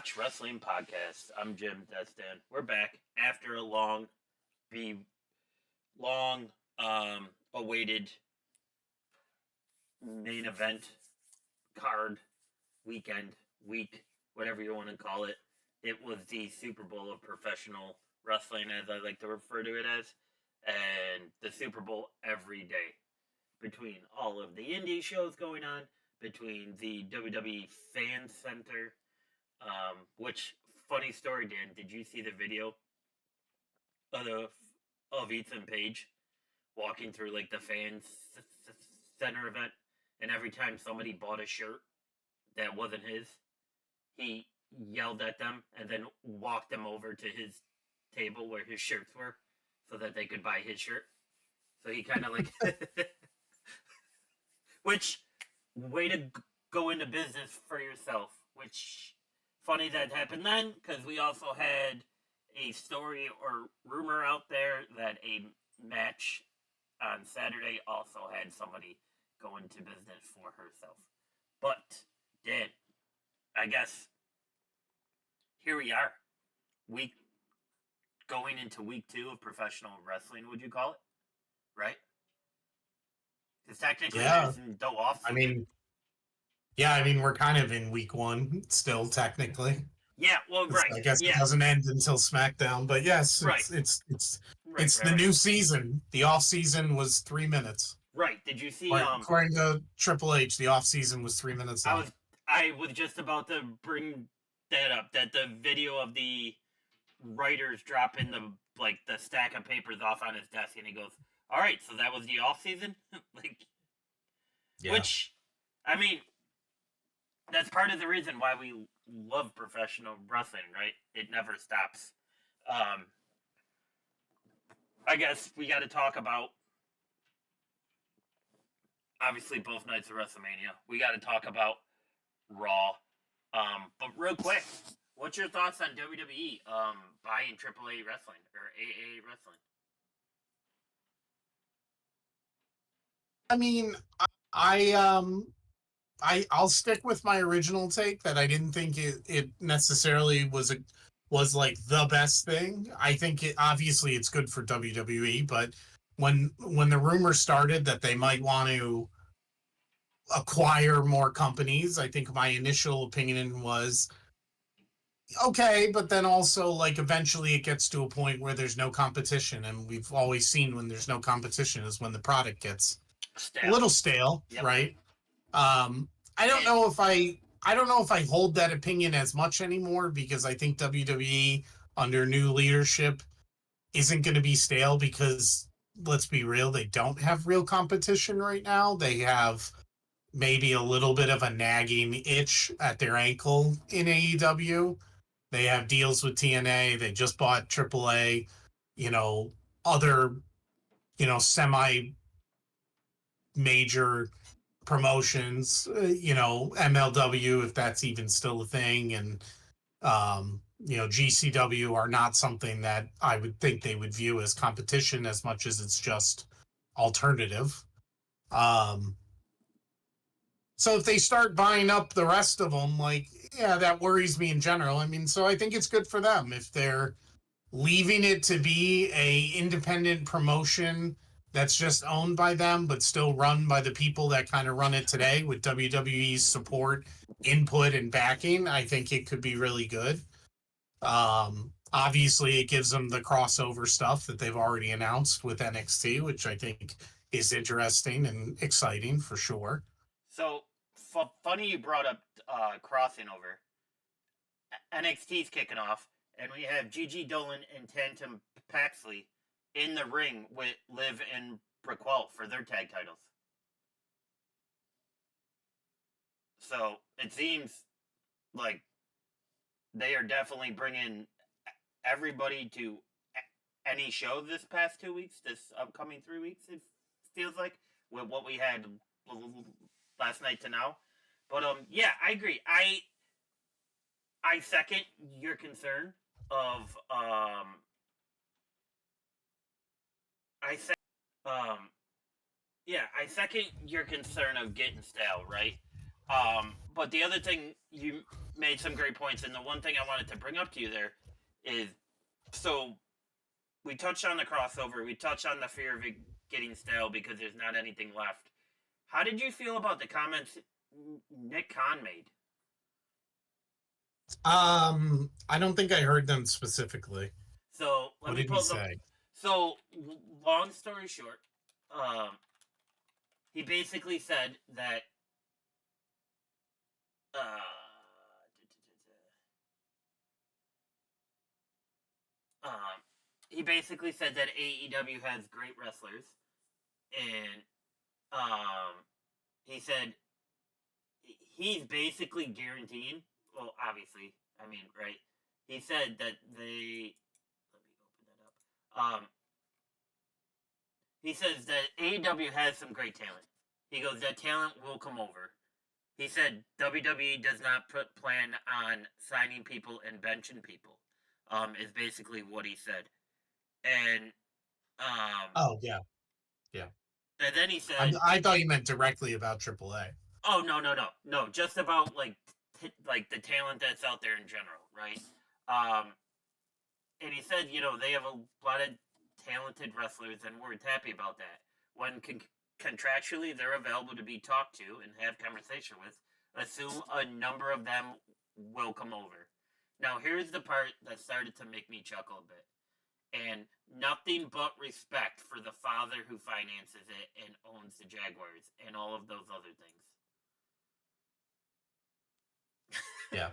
Watch Wrestling Podcast. I'm Jim Destin. We're back after a be long awaited main event card week, whatever you want to call it. It was the Super Bowl of professional wrestling, as I like to refer to it as, and the Super Bowl every day between all of the indie shows going on, between the WWE Fan Center. Which funny story, Dan? Did you see the video of Ethan Page walking through like the fan center event, and every time somebody bought a shirt that wasn't his, he yelled at them and then walked them over to his table where his shirts were, so that they could buy his shirt. So he kind of like, which way to go into business for yourself. Which funny that happened then, because we also had a story or rumor out there that a match on Saturday also had somebody go into business for herself. But, Dan, I guess here we are. Going into week 2 of professional wrestling, would you call it? Right? Because technically there's no off season. I mean, we're kind of in week 1 still, technically. Yeah, well, right. I guess it doesn't end until SmackDown, but yes, it's the new season. The off season was 3 minutes. Right. Did you see? According to Triple H, the off season was 3 minutes long. I was just about to bring that up. That the video of the writers dropping the stack of papers off on his desk, and he goes, "All right, so that was the off season." Which, I mean, that's part of the reason why we love professional wrestling, right? It never stops. I guess we got to talk about, obviously, both nights of WrestleMania. We got to talk about Raw. But real quick, what's your thoughts on WWE buying AAA Wrestling or AA Wrestling? I mean, I'll stick with my original take that I didn't think it necessarily was like the best thing. I think obviously it's good for WWE, but when the rumor started that they might want to acquire more companies, I think my initial opinion was okay, but then also like eventually it gets to a point where there's no competition, and we've always seen when there's no competition is when the product gets a little stale, yep. Right? I don't know if I hold that opinion as much anymore, because I think WWE under new leadership isn't going to be stale, because let's be real, they don't have real competition right now. They have maybe a little bit of a nagging itch at their ankle in AEW. They have deals with TNA. They just bought AAA, other, semi major promotions, MLW, if that's even still a thing, and GCW are not something that I would think they would view as competition as much as it's just alternative. So if they start buying up the rest of them, that worries me in general. I mean, so I think it's good for them if they're leaving it to be a independent promotion that's just owned by them, but still run by the people that kind of run it today with WWE's support, input, and backing. I think it could be really good. Obviously, it gives them the crossover stuff that they've already announced with NXT, which I think is interesting and exciting for sure. So, funny you brought up crossing over. NXT's kicking off, and we have Gigi Dolan and Tatum Paxley in the ring with Liv and Raquel for their tag titles. So it seems like they are definitely bringing everybody to any show this past 2 weeks, this upcoming 3 weeks, it feels like, with what we had last night to now. But yeah, I agree. I second your concern of I second your concern of getting stale, right? But the other thing, you made some great points, and the one thing I wanted to bring up to you there is, so we touched on the crossover, we touched on the fear of it getting stale because there's not anything left. How did you feel about the comments Nick Khan made? I don't think I heard them specifically. So let What me did he pull them. say? So long story short, he basically said that uh, um, he basically said that AEW has great wrestlers, and he said he's basically guaranteeing. Well, obviously, I mean, right? He said that they. Let me open that up. He says that AEW has some great talent. He goes, that talent will come over. He said WWE does not plan on signing people and benching people. Is basically what he said, and Oh yeah, yeah. and then he said, I thought you meant directly about AAA. "Oh no, just about like the talent that's out there in general, right?" Um, and he said, they have a lot of talented wrestlers, and we're happy about that. When contractually they're available to be talked to and have conversation with, assume a number of them will come over. Now, here's the part that started to make me chuckle a bit. And nothing but respect for the father who finances it and owns the Jaguars and all of those other things. Yeah.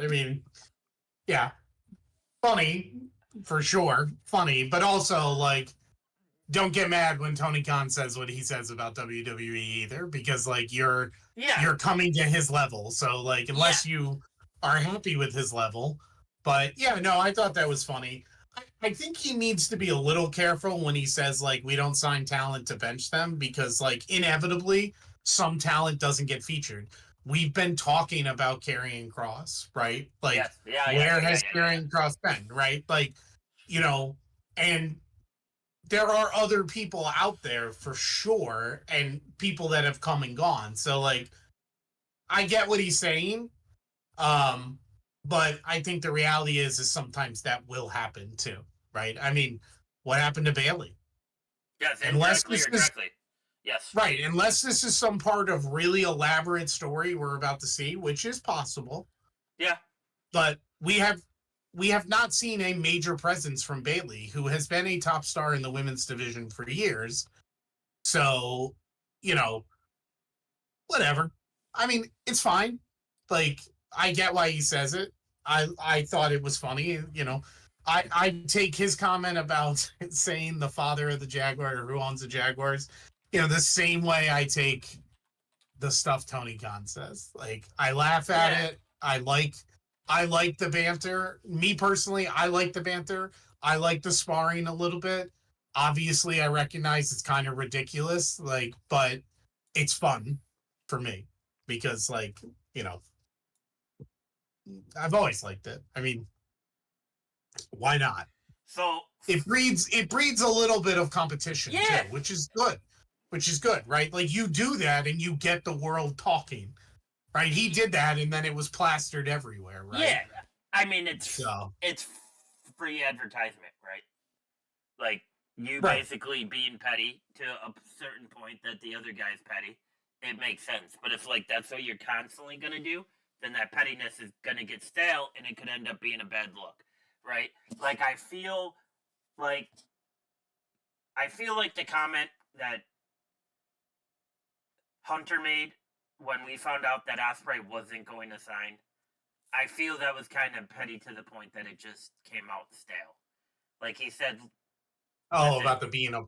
I mean, yeah, funny for sure, funny, but also like, don't get mad when Tony Khan says what he says about WWE either, because like Yeah, you're coming to his level, so like yeah, unless you are happy with his level, but yeah, no, I thought that was funny. I think he needs to be a little careful when he says like we don't sign talent to bench them because like inevitably some talent doesn't get featured. We've been talking about Karrion Cross, right? Like yes, where has yeah. Karrion Cross been, right? Like, you know, and there are other people out there for sure and people that have come and gone. So like I get what he's saying. Um, but I think the reality is sometimes that will happen too, right? I mean, what happened to Bailey? Yes, Unless indirectly this or is directly. Yes. right, unless this is some part of really elaborate story we're about to see, which is possible, Yeah. but we have not seen a major presence from Bailey, who has been a top star in the women's division for years. So, you know, whatever. I mean, it's fine. Like, I get why he says it. I thought it was funny. You know, I take his comment about saying the father of the Jaguar or who owns the Jaguars, the same way I take the stuff Tony Khan says. Like, I laugh at Yeah. it. I like the banter. Me personally, I like the banter. I like the sparring a little bit. Obviously, I recognize it's kind of ridiculous, like, but it's fun for me because, like, you know, I've always liked it. I mean, why not? So, It breeds a little bit of competition too, yeah. which is good. Which is good, right? Like you do that and you get the world talking, right? He did that and then it was plastered everywhere, right? Yeah. I mean, So, it's free advertisement, right? Like, you right. basically being petty to a certain point that the other guy's petty, it makes sense. But if, like, that's what you're constantly going to do, then that pettiness is going to get stale and it could end up being a bad look, right? Like, like, I feel like the comment that Hunter made when we found out that Osprey wasn't going to sign, I feel that was kind of petty to the point that it just came out stale. Like he said, Oh, listen, about the being a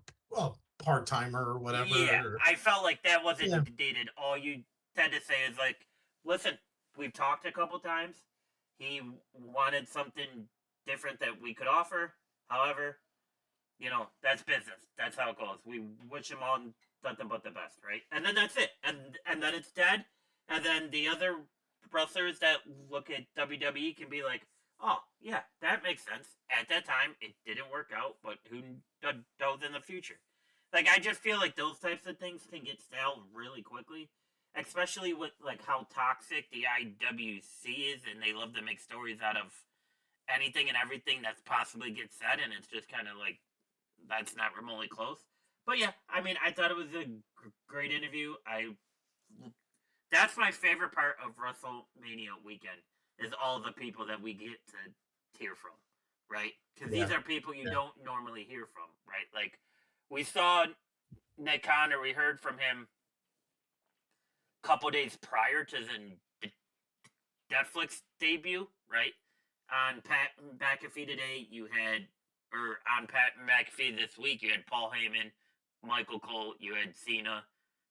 part timer or yeah, whatever. Or, I felt like that yeah. wasn't dated. All you had to say is like, listen, we've talked a couple times. He wanted something different that we could offer. However, that's business. That's how it goes. We wish him all nothing but the best, right? And then that's it. And then it's dead. And then the other wrestlers that look at WWE can be like, oh yeah, that makes sense. At that time, it didn't work out, but who knows in the future? Like I just feel like those types of things can get stale really quickly, especially with like how toxic the IWC is, and they love to make stories out of anything and everything that's possibly gets said, and it's just kind of like that's not remotely close. But yeah, I mean, I thought it was a great interview. That's my favorite part of WrestleMania weekend is all the people that we get to hear from, right? Because Yeah. these are people you don't normally hear from, right? Like we saw Nick Connor, we heard from him a couple days prior to the Netflix debut, right? On Pat McAfee today, you had, or on Pat McAfee this week, you had Paul Heyman, Michael Cole, you had Cena,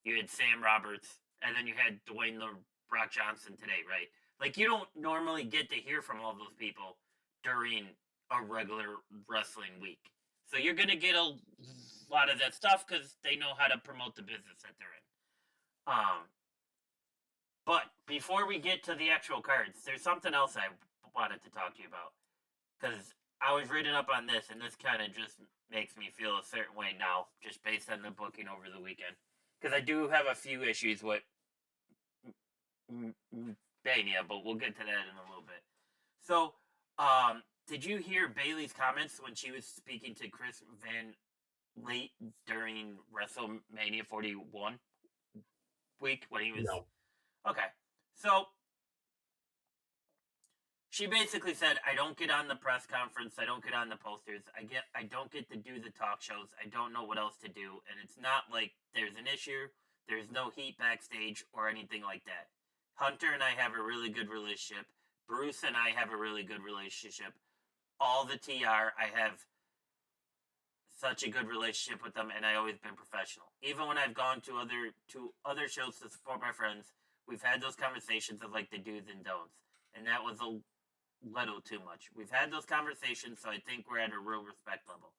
you had Sam Roberts, and then you had Dwayne The Rock Johnson today, right? Like, you don't normally get to hear from all those people during a regular wrestling week. So you're going to get a lot of that stuff because they know how to promote the business that they're in. But before we get to the actual cards, there's something else I wanted to talk to you about. Because I was reading up on this, and this kind of just makes me feel a certain way now, just based on the booking over the weekend. Because I do have a few issues with Mania, but we'll get to that in a little bit. So, did you hear Bayley's comments when she was speaking to Chris Van Late during WrestleMania 41 week when he was... No. Okay, so she basically said, I don't get on the press conference, I don't get on the posters, I don't get to do the talk shows, I don't know what else to do, and it's not like there's an issue, there's no heat backstage or anything like that. Hunter and I have a really good relationship, Bruce and I have a really good relationship, all the TR, I have such a good relationship with them, and I always been professional. Even when I've gone to other shows to support my friends, we've had those conversations of like the do's and don'ts, and that was a little too much. We've had those conversations, so I think we're at a real respect level.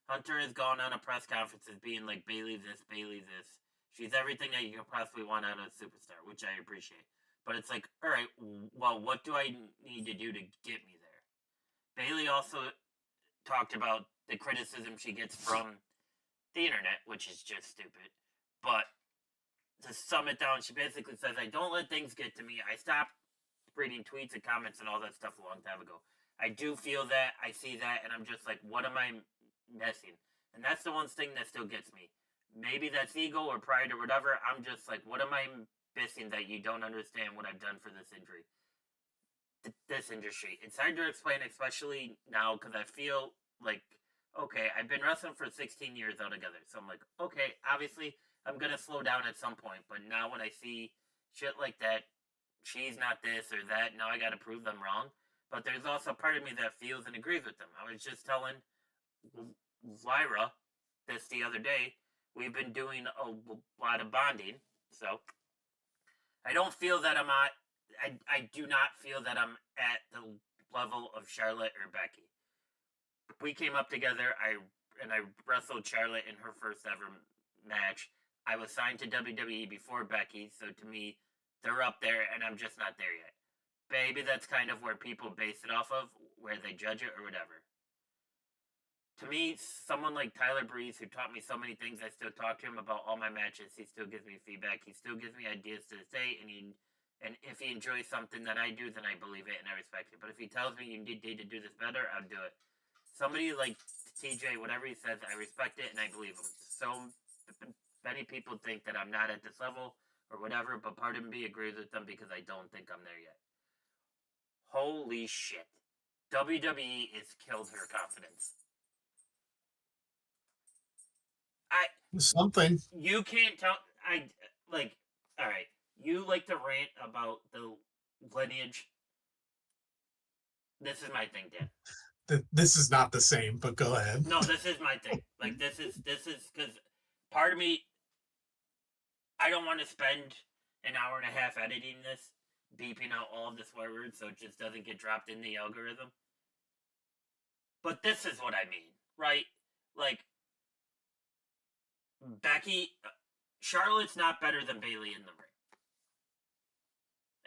Hunter has gone on a press conferences being like, Bayley this, Bayley this. She's everything that you could possibly want out of a superstar, which I appreciate. But it's like, all right, well, what do I need to do to get me there? Bayley also talked about the criticism she gets from the internet, which is just stupid. But to sum it down, she basically says, I don't let things get to me. I stopped reading tweets and comments and all that stuff a long time ago. I do feel that, I see that, and I'm just like, what am I missing? And that's the one thing that still gets me. Maybe that's ego or pride or whatever. I'm just like, what am I missing that you don't understand what I've done for this injury? This industry. It's hard to explain, especially now, because I feel like, okay, I've been wrestling for 16 years altogether. So I'm like, okay, obviously, I'm going to slow down at some point. But now when I see shit like that, she's not this or that, now I got to prove them wrong. But there's also part of me that feels and agrees with them. I was just telling Lyra this the other day. We've been doing a lot of bonding. So I don't feel that I do not feel that I'm at the level of Charlotte or Becky. We came up together. I wrestled Charlotte in her first ever match. I was signed to WWE before Becky, so to me, they're up there, and I'm just not there yet. Maybe that's kind of where people base it off of, where they judge it or whatever. To me, someone like Tyler Breeze, who taught me so many things, I still talk to him about all my matches. He still gives me feedback. He still gives me ideas to this day, and if he enjoys something that I do, then I believe it and I respect it. But if he tells me you need to do this better, I'll do it. Somebody like TJ, whatever he says, I respect it and I believe him. So many people think that I'm not at this level or whatever, but part of me agrees with them because I don't think I'm there yet. Holy shit. WWE has killed her confidence. Something. You can't tell. Alright, you like to rant about the lineage. This is my thing, Dan. This is not the same, but go ahead. No, this is my thing. Like, this is because part of me, I don't want to spend an hour and a half editing this, beeping out all of the swear words so it just doesn't get dropped in the algorithm. But this is what I mean, right? Like, Charlotte's not better than Bayley in the ring.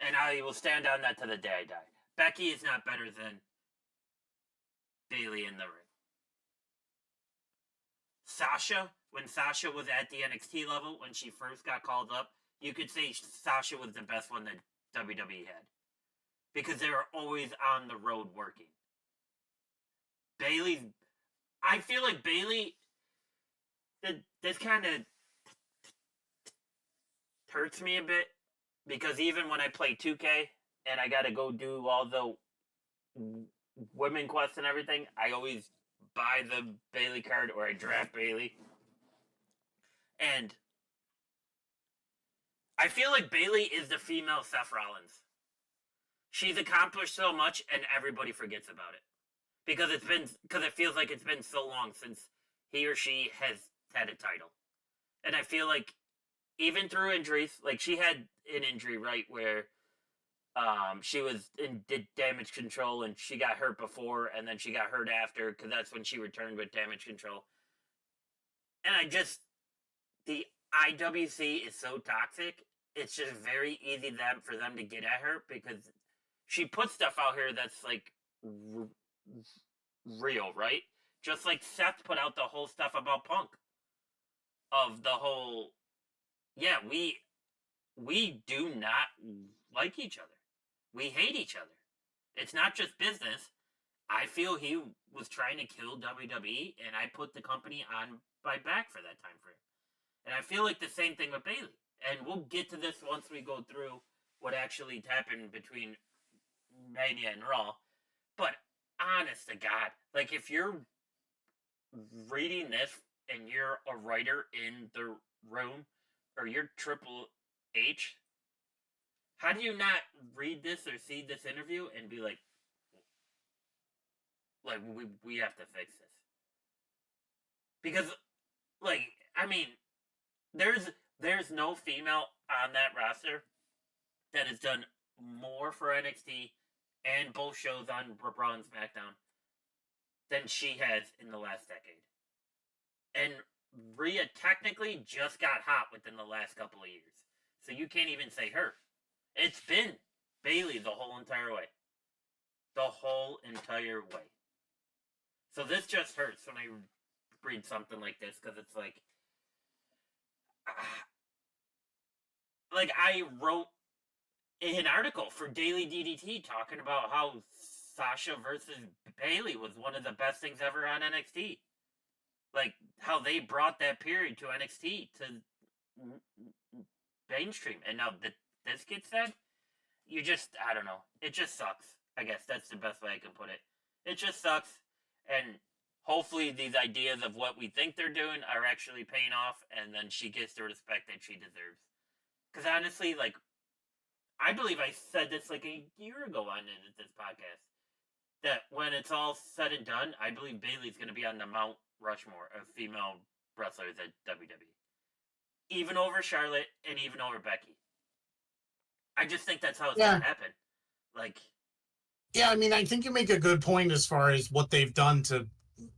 And I will stand on that to the day I die. Becky is not better than Bayley in the ring. Sasha, when Sasha was at the NXT level, when she first got called up, you could say Sasha was the best one that WWE had. Because they were always on the road working. Bayley, I feel like Bayley, this kind of hurts me a bit. Because even when I play 2K and I got to go do all the women quests and everything, I always buy the Bayley card or I draft Bayley. And I feel like Bayley is the female Seth Rollins. She's accomplished so much and everybody forgets about it. Because it feels like it's been so long since he or she has had a title. And I feel like even through injuries, like she had an injury, right, where she was did damage control and she got hurt before and then she got hurt after because that's when she returned with damage control. And the IWC is so toxic. It's just very easy for them to get at her because she puts stuff out here that's like real, right? Just like Seth put out the whole stuff about Punk. Of the whole, yeah, we do not like each other. We hate each other. It's not just business. I feel he was trying to kill WWE, and I put the company on my back for that time frame. And I feel like the same thing with Bayley. And we'll get to this once we go through what actually happened between Mania and Raw. But honest to God, like if you're reading this and you're a writer in the room or you're Triple H, how do you not read this or see this interview and be like we have to fix this? Because like I mean there's no female on that roster that has done more for NXT and both shows on Raw and SmackDown than she has in the last decade. And Rhea technically just got hot within the last couple of years. So you can't even say her. It's been Bayley the whole entire way. The whole entire way. So this just hurts when I read something like this because it's like I wrote an article for Daily DDT talking about how Sasha versus Bayley was one of the best things ever on NXT. Like how they brought that period to NXT to mainstream, and now this gets said. I don't know. It just sucks. I guess that's the best way I can put it. It just sucks, and hopefully these ideas of what we think they're doing are actually paying off, and then she gets the respect that she deserves. Because honestly, like, I believe I said this like a year ago on this podcast, that when it's all said and done, I believe Bayley's going to be on the Mount Rushmore of female wrestlers at WWE. Even over Charlotte and even over Becky. I just think that's how it's going to happen. Like, yeah, I mean, I think you make a good point as far as what they've done to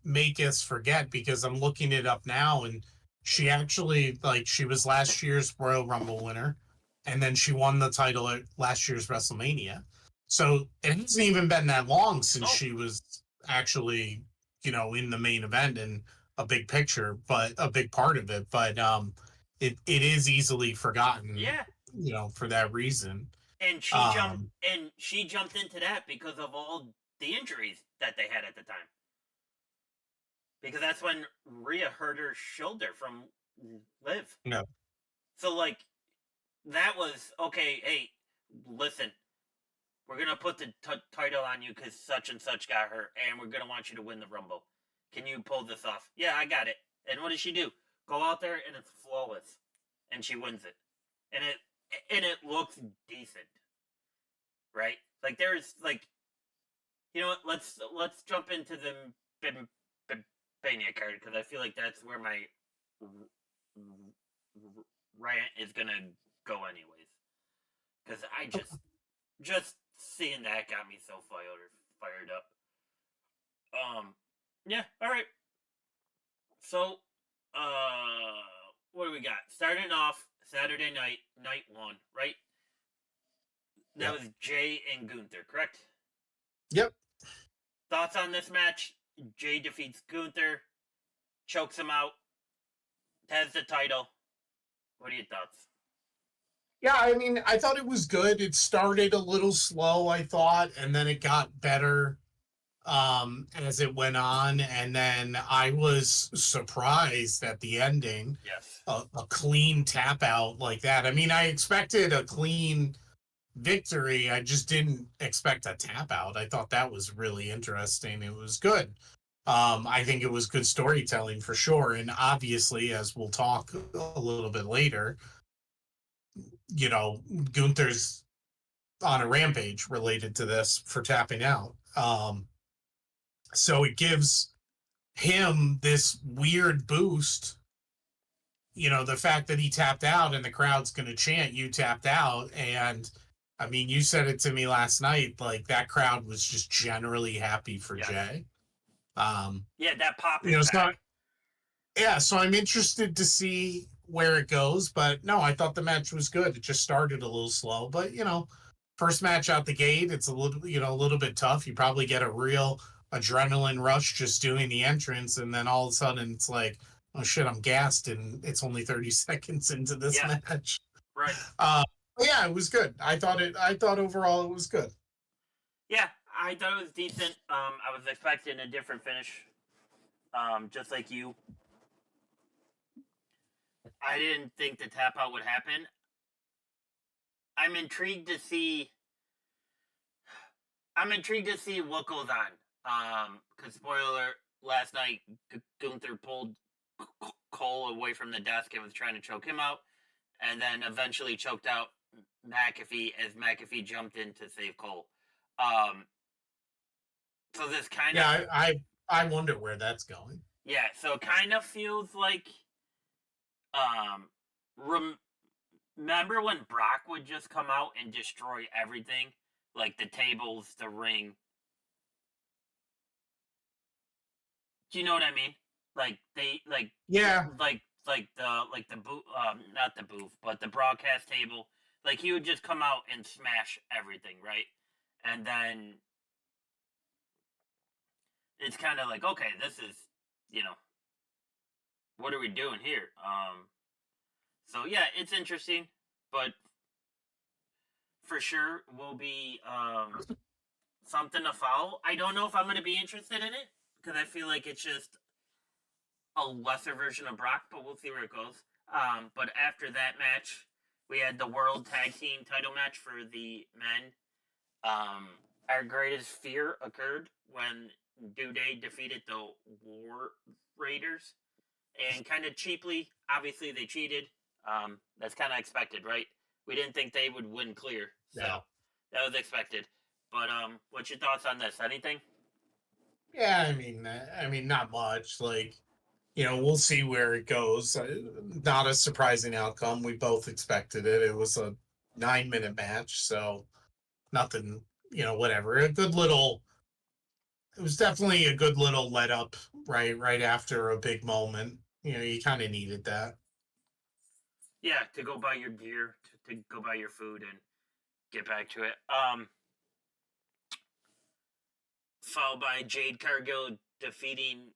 make us forget, because I'm looking it up now, and she actually, like, she was last year's Royal Rumble winner, and then she won the title at last year's WrestleMania. So it hasn't even been that long since she was actually, in the main event and a big picture, but a big part of it. But it is easily forgotten, for that reason. And she jumped into that because of all the injuries that they had at the time. Because that's when Rhea hurt her shoulder from Liv. No. So like that was okay. Hey, listen, we're gonna put the title on you because such and such got hurt, and we're gonna want you to win the Rumble. Can you pull this off? Yeah, I got it. And what does she do? Go out there and it's flawless, and she wins it, and it looks decent, right? Like there's like, you know what? Let's jump into the Mania card because I feel like that's where my rant is gonna go anyways. Because I just seeing that got me so fired up. Yeah, all right. So, what do we got? Starting off Saturday night, night one, right? That was Jay and Gunther, correct? Yep. Thoughts on this match? Jay defeats Gunther, chokes him out, has the title. What are your thoughts? Yeah, I mean, I thought it was good. It started a little slow, I thought, and then it got better as it went on. And then I was surprised at the ending, Yes. a clean tap out like that. I mean, I expected a clean victory. I just didn't expect a tap out. I thought that was really interesting. It was good. I think it was good storytelling for sure. And obviously, as we'll talk a little bit later, you know, Gunther's on a rampage related to this for tapping out. So it gives him this weird boost. You know, the fact that he tapped out and the crowd's going to chant, "You tapped out." And I mean, you said it to me last night, like that crowd was just generally happy for Yes. Jay. Yeah, that pop You is know, back. yeah, so I'm interested to see where it goes. But no, I thought the match was good. It just started a little slow, but you know, first match out the gate, it's a little, you know, a little bit tough. You probably get a real adrenaline rush just doing the entrance, and then all of a sudden it's like, oh shit, I'm gassed, and it's only 30 seconds into this Yeah, match. right. But yeah, it was good. I thought overall it was good. Yeah, I thought it was decent. I was expecting a different finish. Just like you, I didn't think the tap out would happen. I'm intrigued to see. I'm intrigued to see what goes on. Because spoiler, last night Gunther pulled Cole away from the desk and was trying to choke him out, and then eventually choked out McAfee as McAfee jumped in to save Cole. Um, so this kind of Yeah, I wonder where that's going. yeah, so it kind of feels like um, remember when Brock would just come out and destroy everything, like the tables, the ring. Do you know what I mean? Like they Yeah, like the booth, not the booth, but the broadcast table. Like he would just come out and smash everything, right? And then it's kind of like, okay, this is, you know, what are we doing here? So yeah, it's interesting, but for sure will be something to follow. I don't know if I'm going to be interested in it because I feel like it's just a lesser version of Brock, but we'll see where it goes. But after that match, we had the World Tag Team title match for the men. Um, our greatest fear occurred when New Day defeated the War Raiders, and kind of cheaply. Obviously, they cheated. That's kind of expected, right? We didn't think they would win clear, so yeah. that was expected. But what's your thoughts on this? Anything? Yeah, I mean, not much. Like, you know, we'll see where it goes. Not a surprising outcome. We both expected it. It was a 9 minute match, so nothing. You know, whatever. A good little. It was definitely a good little let up, right after a big moment. You know, you kind of needed that. Yeah, to go buy your beer, to go buy your food, and get back to it. Followed by Jade Cargill defeating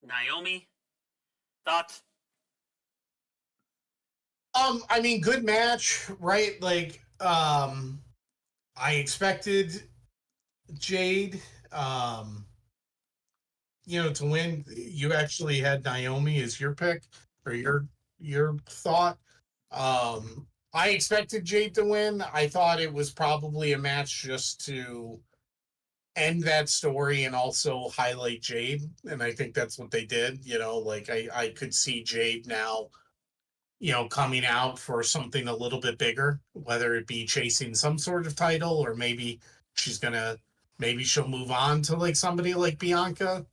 Naomi. Thoughts? I mean, good match, right? Like, I expected Jade. Um, you know, to win, you actually had Naomi as your pick or your thought. I expected Jade to win. I thought it was probably a match just to end that story and also highlight Jade. And I think that's what they did. You know, like I could see Jade now, you know, coming out for something a little bit bigger, whether it be chasing some sort of title or she's gonna maybe she'll move on to like somebody like Bianca,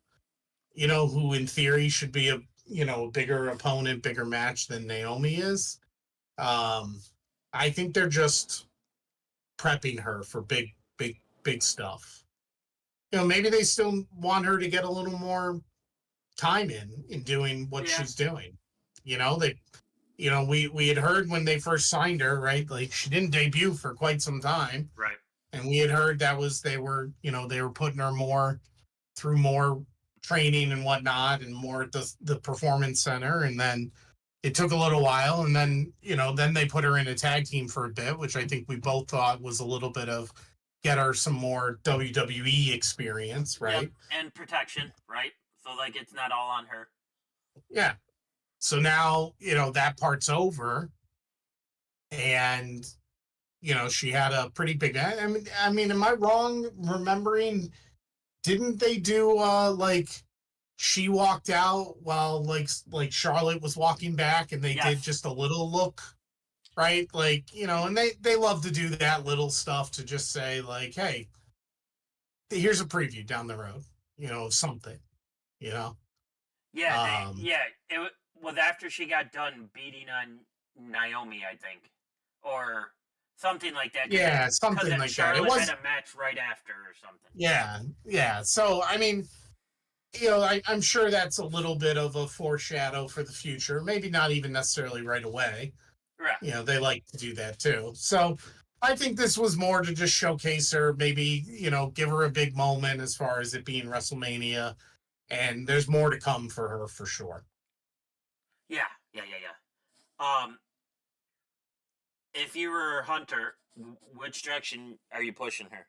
you know, who in theory should be a you know a bigger opponent, bigger match than Naomi is. Um, I think they're just prepping her for big stuff. You know, maybe they still want her to get a little more time in doing what Yeah, she's doing. You know, we had heard when they first signed her, right? Like she didn't debut for quite some time, right. and we had heard that was they were putting her more through more training and whatnot, and more at the performance center, and then it took a little while, and then then they put her in a tag team for a bit, which I think we both thought was a little bit of get her some more WWE experience, Yep, right? and protection, right? So like it's not all on her. Yeah. So now that part's over, and she had a pretty big. I mean, am I wrong remembering? Didn't they do like she walked out while like Charlotte was walking back, and they did Yes. just a little look, right? Like, and they love to do that little stuff to just say like, hey, here's a preview down the road, of something, you know. Yeah, Um, it was after she got done beating on Naomi, I think, or something like that, yeah, because something like that. It Charlotte had was, a match right after or something. yeah, yeah. So I mean, I'm sure that's a little bit of a foreshadow for the future. Maybe not even necessarily right away. Yeah, They like to do that too. So I think this was more to just showcase her, maybe, give her a big moment as far as it being WrestleMania. And there's more to come for her for sure. yeah, yeah. If you were Hunter, which direction are you pushing her?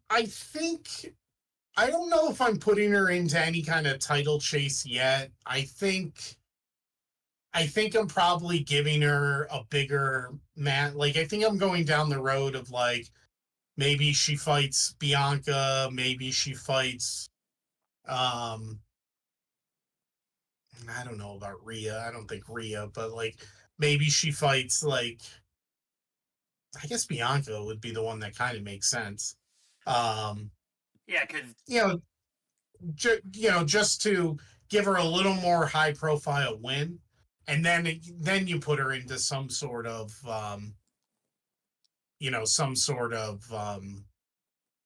I think I don't know if I'm putting her into any kind of title chase yet. I think I'm probably giving her a bigger man. Like, I think I'm going down the road of like maybe she fights Bianca, maybe she fights um I don't know about Rhea. I don't think Rhea, but like maybe she fights like I guess Bianca would be the one that kind of makes sense. Um, Yeah, because you know, just to give her a little more high profile win, and then you put her into some sort of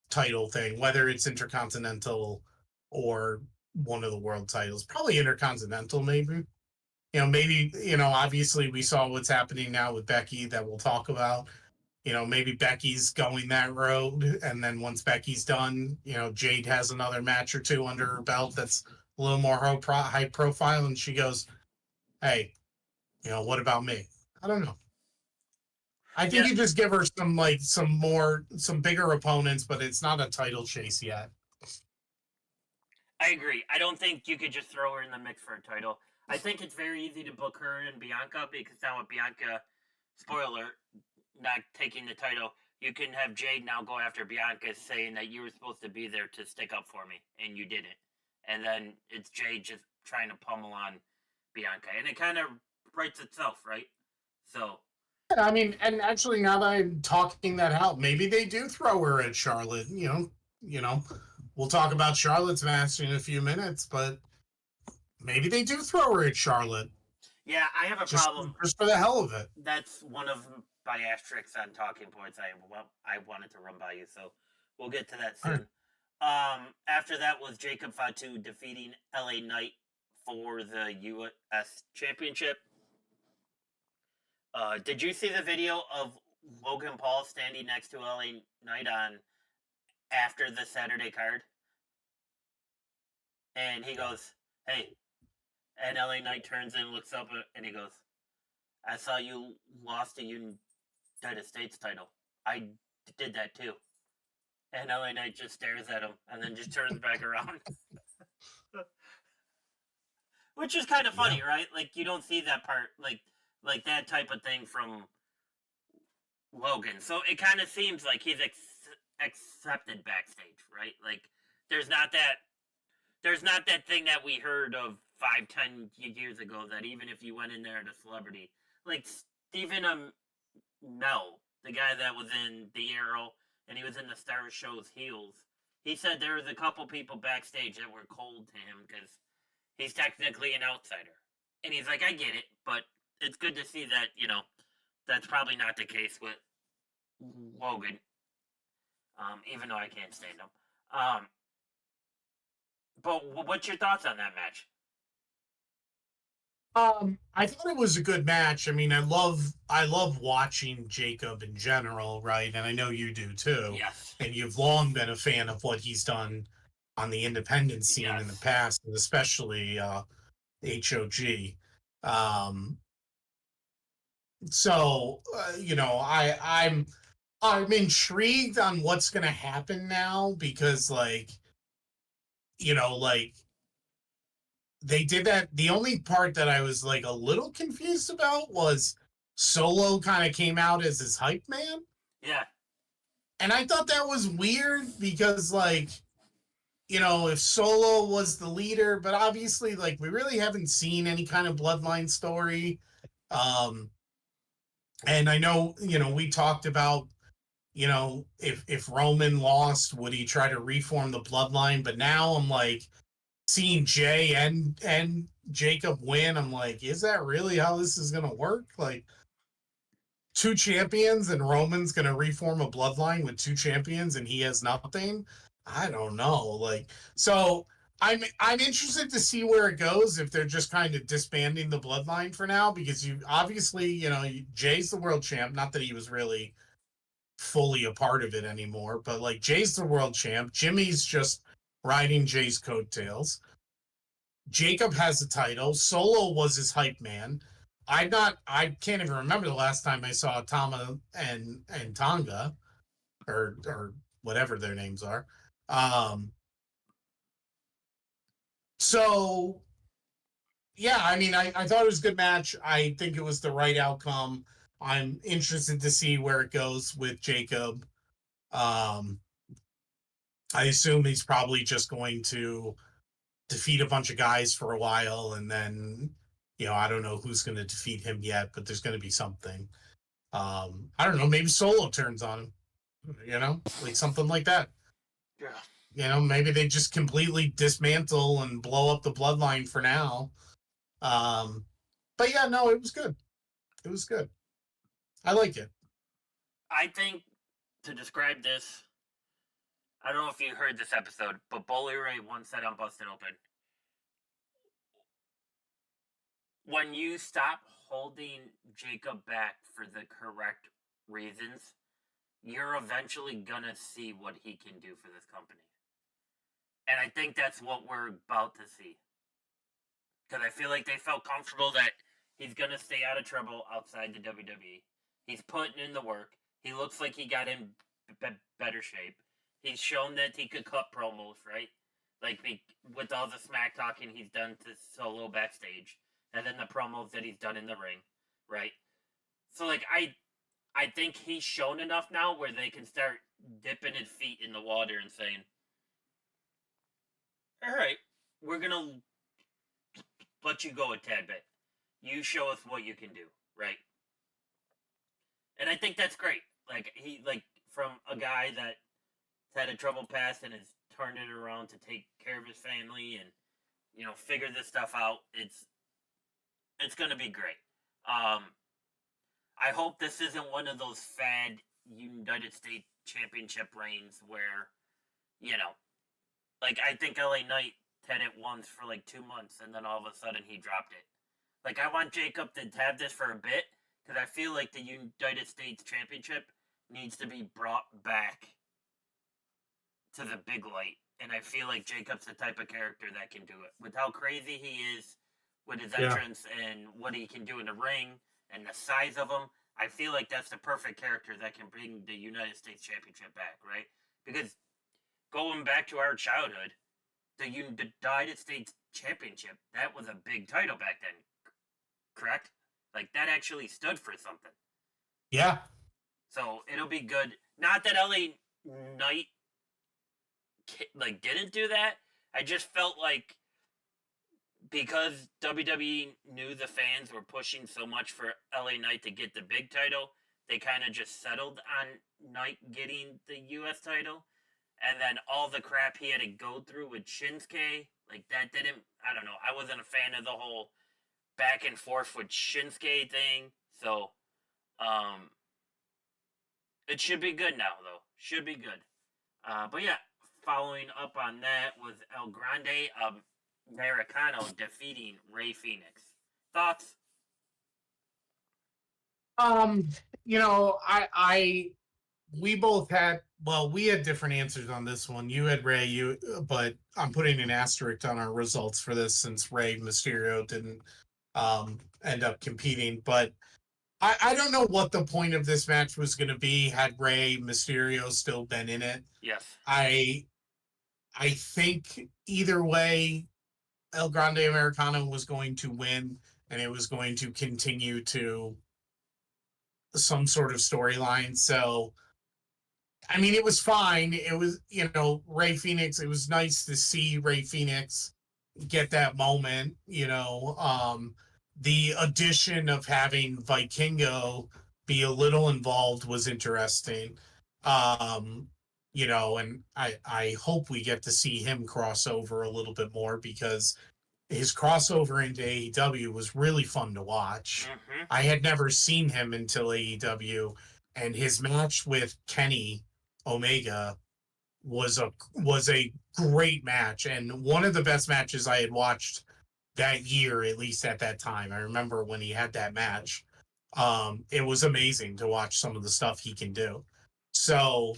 title thing, whether it's intercontinental or one of the world titles, probably intercontinental, maybe. Maybe, obviously we saw what's happening now with Becky that we'll talk about. Maybe Becky's going that road. And then once Becky's done, Jade has another match or two under her belt that's a little more high profile. And she goes, hey, what about me? I don't know. I yeah, think you just give her some bigger opponents, but it's not a title chase yet. I agree. I don't think you could just throw her in the mix for a title. I think it's very easy to book her and Bianca because now with Bianca, spoiler, not taking the title, you can have Jade now go after Bianca saying that you were supposed to be there to stick up for me and you didn't. And then it's Jade just trying to pummel on Bianca. And it kind of writes itself, right? So, I mean, and actually, now that I'm talking that out, maybe they do throw her at Charlotte. We'll talk about Charlotte's match in a few minutes, but maybe they do throw her at Charlotte yeah, I have a just problem. just for the hell of it. That's one of my asterisks on talking points I wanted to run by you. So we'll get to that All right. soon. After that was Jacob Fatu defeating LA Knight for the US Championship. Did you see the video of Logan Paul standing next to LA Knight on after the Saturday card? And he goes, "Hey," and LA Knight turns and looks up and he goes, "I saw you lost a United States title. I did that too." And LA Knight just stares at him and then just turns back around. Which is kind of Yeah. funny, right? Like you don't see that part, like that type of thing from Logan. So it kind of seems like he's accepted backstage, right? Like there's not that there's not that thing that we heard of 5, 10 years ago that even if you went in there as a celebrity, like Stephen Mel, the guy that was in The Arrow and he was in the Star Show's Heels, he said there was a couple people backstage that were cold to him because he's technically an outsider. And he's like, I get it, but it's good to see that, that's probably not the case with Logan, even though I can't stand him. But what's your thoughts on that match? I thought it was a good match. I mean, I love watching Jacob in general, right? And I know you do too. Yes. And you've long been a fan of what he's done on the independent scene in the Yes. past, and especially HOG. Um, I'm intrigued on what's going to happen now because like they did that. The only part that I was like a little confused about was Solo kind of came out as his hype man. Yeah. And I thought that was weird because if Solo was the leader, but obviously like we really haven't seen any kind of bloodline story. Um and I know, we talked about, if Roman lost, would he try to reform the bloodline? But now I'm like seeing Jay and Jacob win. I'm like, is that really how this is gonna work? Like two champions and Roman's gonna reform a bloodline with two champions and he has nothing. I don't know. So I'm interested to see where it goes if they're just kind of disbanding the bloodline for now because you obviously Jay's the world champ. Not that he was really fully a part of it anymore, but like Jay's the world champ. Jimmy's just riding Jay's coattails. Jacob has the title. Solo was his hype man. I can't even remember the last time I saw Tama and Tonga or whatever their names are. Um so yeah, I mean I thought it was a good match. I think it was the right outcome. I'm interested to see where it goes with Jacob. Um I assume he's probably just going to defeat a bunch of guys for a while and then I don't know who's going to defeat him yet, but there's going to be something. I don't know, maybe Solo turns on him, like something like that. Yeah. Maybe they just completely dismantle and blow up the bloodline for now. um but yeah, no, it was good. It was good. I like it. I think to describe this, I don't know if you heard this episode, but Bully Ray once said on Busted Open, when you stop holding Jacob back for the correct reasons, you're eventually gonna see what he can do for this company. And I think that's what we're about to see. Because I feel like they felt comfortable that he's gonna stay out of trouble outside the WWE. He's putting in the work. He looks like he got in better shape. He's shown that he could cut promos, right? Like with all the smack talking he's done to Solo backstage, and then the promos that he's done in the ring, right? So like I think he's shown enough now where they can start dipping his feet in the water and saying, "All right, we're gonna let you go a tad bit. You show us what you can do, right?" And I think that's great. Like from a guy that had a troubled past and has turned it around to take care of his family and figure this stuff out. It's gonna be great. Um, I hope this isn't one of those fad United States Championship reigns where you know, like I think LA Knight had it once for like 2 months and then all of a sudden he dropped it. Like I want Jacob to have this for a bit because I feel like the United States Championship needs to be brought back to the big light. And I feel like Jacob's the type of character that can do it. With how crazy he is with his Yeah. entrance and what he can do in the ring and the size of him, I feel like that's the perfect character that can bring the United States Championship back, right? Because going back to our childhood, the United States Championship, that was a big title back then, correct? Like that actually stood for something. Yeah. So it'll be good. Not that LA Knight like didn't do that. I just felt like because WWE knew the fans were pushing so much for LA Knight to get the big title, they kind of just settled on Knight getting the US title. And then all the crap he had to go through with Shinsuke, like that didn't, I don't know. I wasn't a fan of the whole back and forth with Shinsuke thing. So, um, it should be good now, though. Should be good. But yeah, following up on that was El Grande Americano defeating Ray Phoenix. Thoughts? um I we both had, well, we had different answers on this one. You had Ray, but I'm putting an asterisk on our results for this since Ray Mysterio didn't end up competing. But I don't know what the point of this match was going to be had Ray Mysterio still been in it. Yes. I I think either way, El Grande Americano was going to win, and it was going to continue to some sort of storyline. So, I mean, it was fine. It was, Ray Phoenix. It was nice to see Ray Phoenix get that moment. The addition of having Vikingo be a little involved was interesting. Um, and I hope we get to see him cross over a little bit more because his crossover into AEW was really fun to watch. Mm-hmm. I had never seen him until AEW, and his match with Kenny Omega was a great match and one of the best matches I had watched that year, at least at that time. I remember when he had that match. It was amazing to watch some of the stuff he can do. So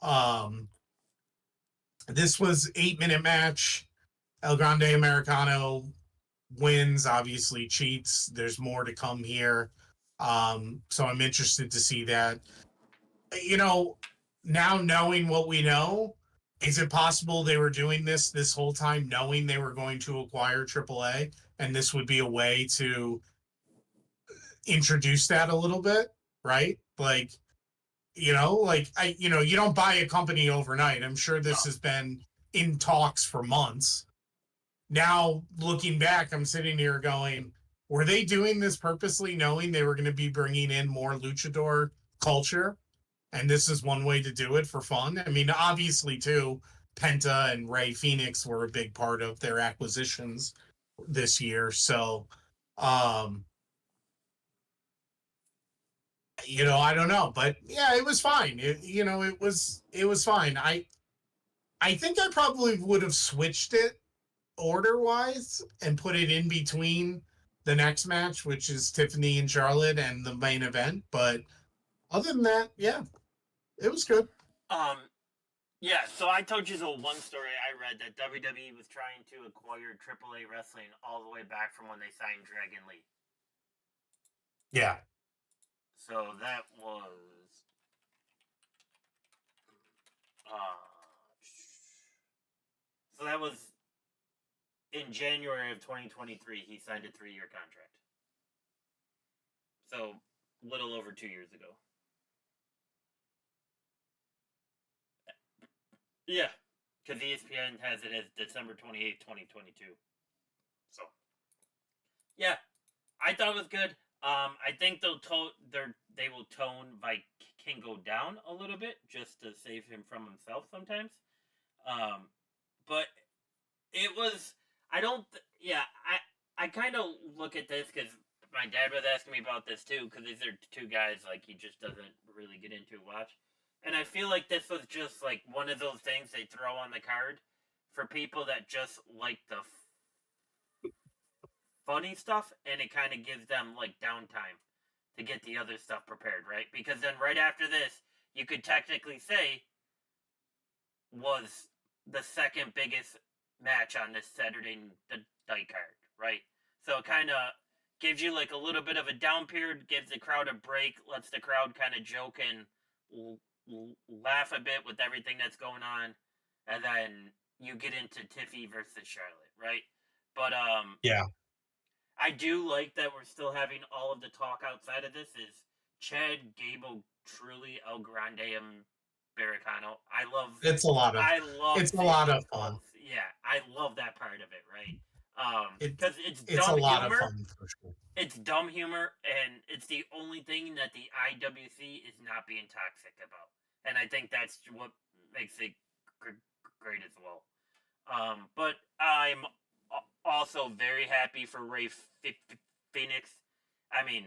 um, this was 8-minute match. El Grande Americano wins, obviously cheats. There's more to come here. So I'm interested to see that. You know, now knowing what we know, is it possible they were doing this whole time knowing they were going to acquire AAA and this would be a way to introduce that a little bit, right? Like, you don't buy a company overnight. I'm sure No. this has been in talks for months. Now looking back, I'm sitting here going, were they doing this purposely knowing they were going to be bringing in more luchador culture? And this is one way to do it for fun. I mean, obviously, too, Penta and Ray Phoenix were a big part of their acquisitions this year. So, um, I don't know, but yeah, it was fine. It was fine. I think I probably would have switched it order wise and put it in between the next match, which is Tiffany and Charlotte, and the main event. But other than that, yeah, it was good. Um. Yeah. So I told you the one story I read that WWE was trying to acquire AAA wrestling all the way back from when they signed Dragon Lee. Yeah. So that was. Uh, so that was in January of 2023. He signed a 3-year contract. So little over 2 years ago. Yeah, because ESPN has it as December 28th, 2022. So, yeah, I thought it was good. I think they will tone Vikingo down a little bit just to save him from himself sometimes. But it was. I don't. Yeah, I kind of look at this because my dad was asking me about this too because these are two guys like he just doesn't really get into watch, and I feel like this was just like one of those things they throw on the card for people that just like the funny stuff, and it kind of gives them like downtime to get the other stuff prepared, right? Because then right after this, you could technically say was the second biggest match on this Saturday night card, right? So it kind of gives you like a little bit of a down period, gives the crowd a break, lets the crowd kind of joke and laugh a bit with everything that's going on, and then you get into Tiffy versus Charlotte, right? But Yeah. I do like that we're still having all of the talk outside of this. Is Chad Gable truly El Grande Americano? It's a lot of I love it's a seeing lot of those fun. quotes. Yeah, I love that part of it, right? It's Because it's it's a dumb lot of humor. fun for sure. It's dumb humor, and it's the only thing that the IWC is not being toxic about, and I think that's what makes it great as well. But I'm also very happy for Ray Phoenix. I mean,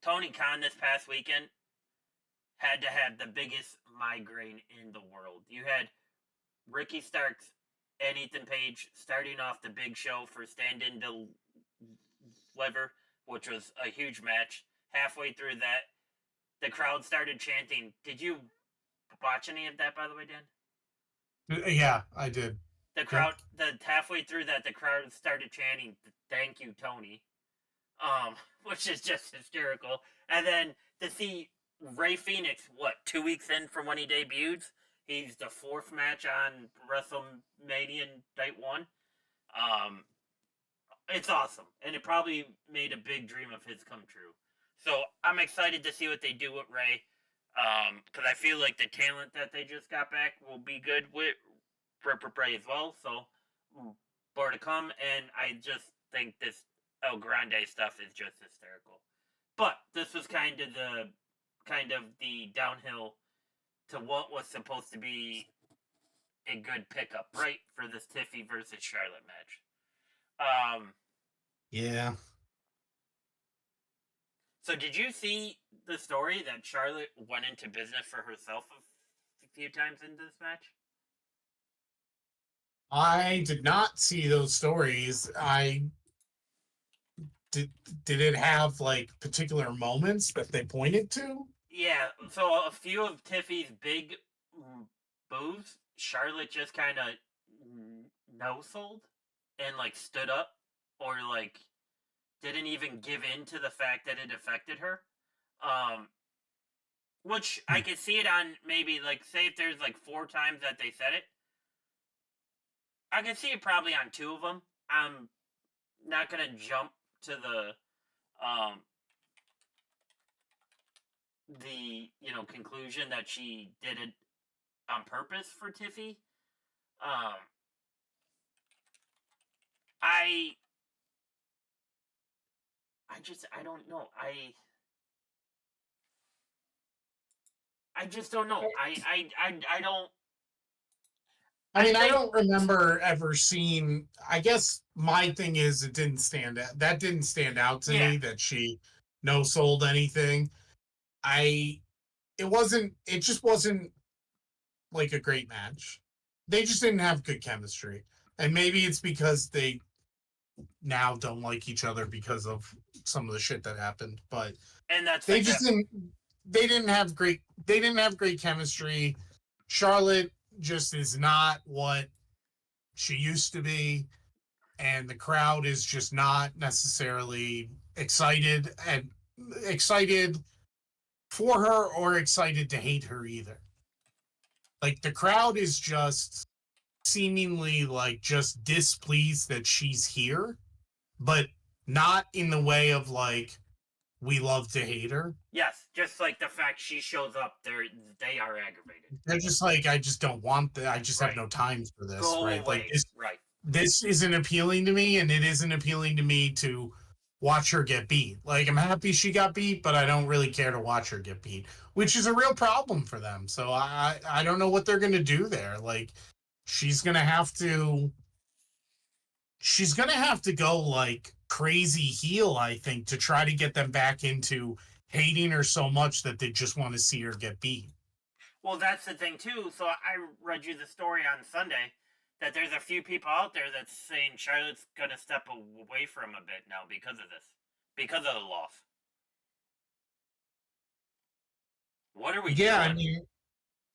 Tony Khan this past weekend had to have the biggest migraine in the world. You had Ricky Starks and Ethan Page starting off the big show for Stand In Deliver, which was a huge match. Halfway through that, the crowd started chanting. Did you watch any of that, by the way, Dan? Yeah, I did. The Yep. crowd, the halfway through that, the crowd started chanting, "Thank you, Tony," which is just hysterical. And then to see Ray Phoenix, what, 2 weeks in from when he debuted, he's the fourth match on WrestleMania Night One. Um, it's awesome, and it probably made a big dream of his come true. So I'm excited to see what they do with Ray, because I feel like the talent that they just got back will be good with Ray as well. So more to come, and I just think this El Grande stuff is just hysterical. But this was kind of the downhill to what was supposed to be a good pickup, right, for this Tiffy versus Charlotte match. Yeah. So did you see the story that Charlotte went into business for herself a few times in this match? I did not see those stories. I did. Did it have like particular moments that they pointed to? Yeah, so a few of Tiffy's big moves, Charlotte just kind of no sold and like stood up or like didn't even give in to the fact that it affected her. Um, which I Hmm. could see it on maybe like say if there's like 4 times that they said it, I can see it probably on 2 of them. I'm not gonna jump to um the conclusion that she did it on purpose for Tiffy. Um, I I don't know. I just don't know. I don't. I I mean, I think don't remember ever seeing. I guess my thing is, it didn't stand out. That didn't stand out to yeah. me that she no sold anything. I it wasn't. It just wasn't like a great match. They just didn't have good chemistry, and maybe it's because they now don't like each other because of some of the shit that happened. But And that's they like just that. didn't. They didn't have great. They didn't have great chemistry. Charlotte just is not what she used to be, and the crowd is just not necessarily excited for her or excited to hate her either. Like the crowd is just seemingly like just displeased that she's here, but not in the way of like we love to hate her. Yes, just like the fact she shows up, they are aggravated. They're just like, I just don't want that. I just have Right. no time for this, Go right? Like away. this Right. this isn't appealing to me, and it isn't appealing to me to watch her get beat. Like I'm happy she got beat, but I don't really care to watch her get beat, which is a real problem for them. So I don't know what they're gonna do there. Like she's gonna have to she's gonna have to go like crazy heel, I think, to try to get them back into hating her so much that they just want to see her get beat. Well, that's the thing too. So I read you the story on Sunday that there's a few people out there that's saying Charlotte's gonna step away from a bit now because of this, because of the loss. What are we Yeah, doing?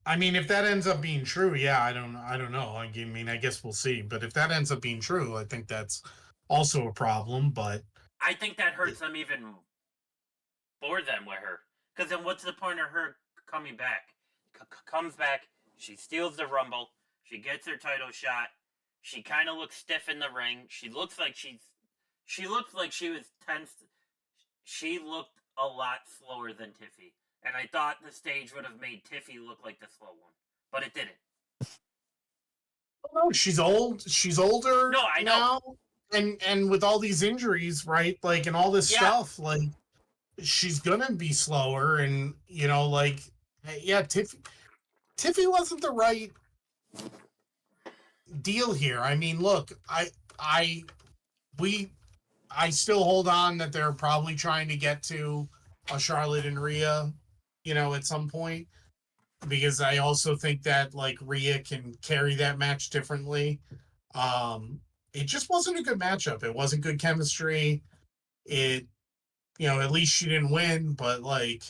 I mean, if that ends up being true, yeah, I don't know. I mean, I guess we'll see. But if that ends up being true, I think that's also a problem. But I think that hurts them even more than with her. Because then what's the point of her coming back? Comes back, she steals the Rumble, she gets her title shot, she kind of looks stiff in the ring. She looked like she was tense. She looked a lot slower than Tiffy. And I thought the stage would have made Tiffy look like the slow one. But it didn't. no, she's old. She's older No, I know. now, and with all these injuries, right? Like, and all this Yeah. stuff, like she's gonna be slower. And like, yeah, Tiffy wasn't the right deal here. I mean, look, I we I still hold on that they're probably trying to get to a Charlotte and Rhea, at some point, because I also think that like Rhea can carry that match differently. Um, it just wasn't a good matchup. It wasn't good chemistry. It, at least she didn't win, but like,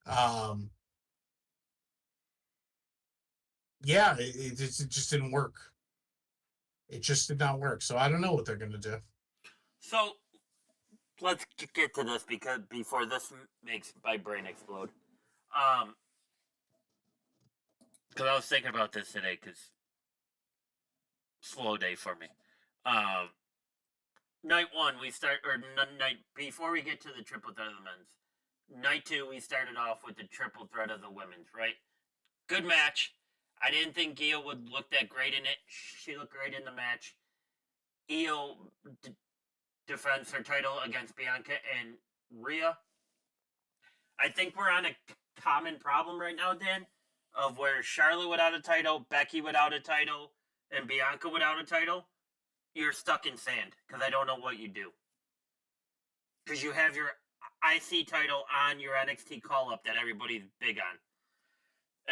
Um, yeah, it just didn't work. It just did not work. So I don't know what they're going to do. So let's get to this because before this makes my brain explode. Um, because I was thinking about this today. Because slow day for me. Um, night one we start or night before we get to the triple threat of the men's. Night two we started off with the triple threat of the women's. Right, good match. I didn't think Io would look that great in it. She looked great in the match. Io defends her title against Bianca and Rhea. I think we're on a common problem right now, Dan, of where Charlotte without a title, Becky without a title, and Bianca without a title. You're stuck in sand because I don't know what you do. Because you have your IC title on your NXT call up that everybody's big on,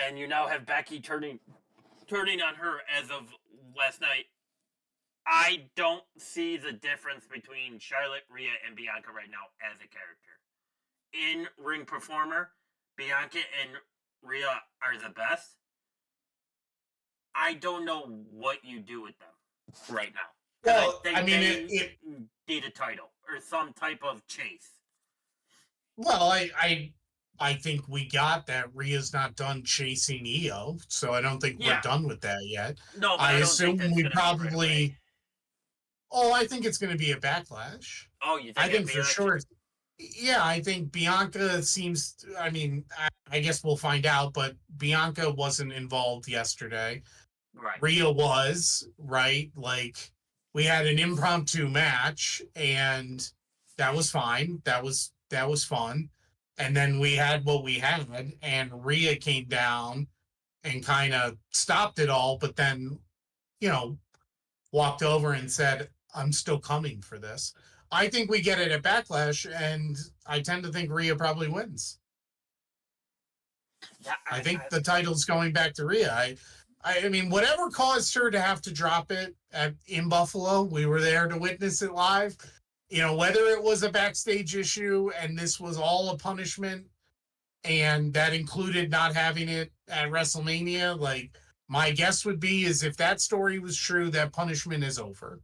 and you now have Becky turning on her as of last night. I don't see the difference between Charlotte, Rhea, and Bianca right now as a character. In ring performer, Bianca and Rhea are the best. I don't know what you do with them right now. Well, I I think mean, they need a title or some type of chase. well, I think we got that Rhea's not done chasing Io, so I don't think we're done with that yet. No, but I I don't think assume that's we going to be right away. probably. Oh, I think it's going to be a backlash. Oh, you I think it'd think be for like sure. Yeah, I think Bianca seems. I mean, I guess we'll find out, but Bianca wasn't involved yesterday. right? Rhea was, right? Like, we had an impromptu match, and that was fine. That was fun. And then we had what we had, and Rhea came down and kind of stopped it all, but then, you know, walked over and said, I'm still coming for this. I think we get it at Backlash, and I tend to think Rhea probably wins. Yeah, I think the title's going back to Rhea. I mean, whatever caused her to have to drop it in Buffalo, we were there to witness it live. You know, whether it was a backstage issue and this was all a punishment, and that included not having it at WrestleMania, like, my guess would be is if that story was true, that punishment is over.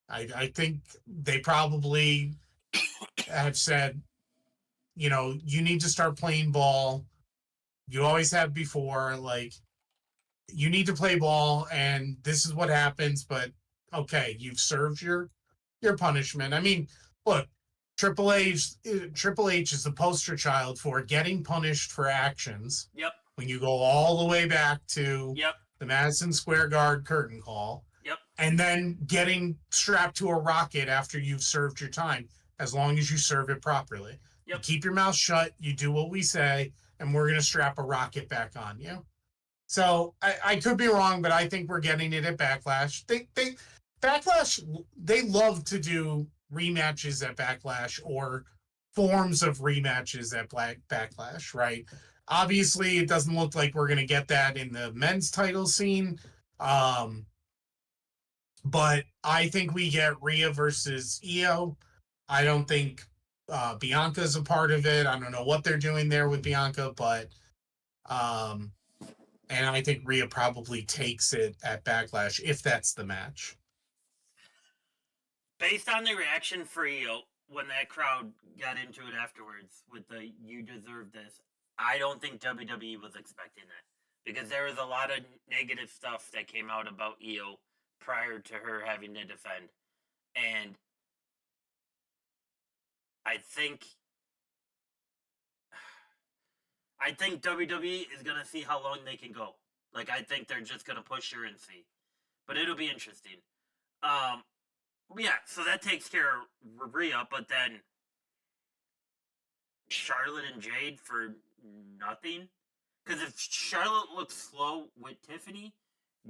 I think they probably have said, you need to start playing ball. You always have before. Like, you need to play ball, and this is what happens. But okay, you've served your punishment. I mean, look, Triple H is the poster child for getting punished for actions. Yep. When you go all the way back to Yep. the Madison Square Garden curtain call, Yep. and then getting strapped to a rocket after you've served your time, as long as you serve it properly. Yep. You keep your mouth shut, you do what we say, and we're going to strap a rocket back on you. So I could be wrong, but I think we're getting it at Backlash. Backlash, they love to do rematches at Backlash or forms of rematches at Backlash, right? Obviously, it doesn't look like we're going to get that in the men's title scene. But I think we get Rhea versus Io. I don't think Bianca's a part of it. I don't know what they're doing there with Bianca, but and I think Rhea probably takes it at Backlash if that's the match. Based on the reaction for Io when that crowd got into it afterwards with the "you deserve this," I don't think WWE was expecting that because there was a lot of negative stuff that came out about Io prior to her having to defend, and I think WWE is gonna see how long they can go. Like, I think they're just gonna push her and see, but it'll be interesting. Yeah, so that takes care of Rhea, but then Charlotte and Jade for nothing. Because if Charlotte looks slow with Tiffany,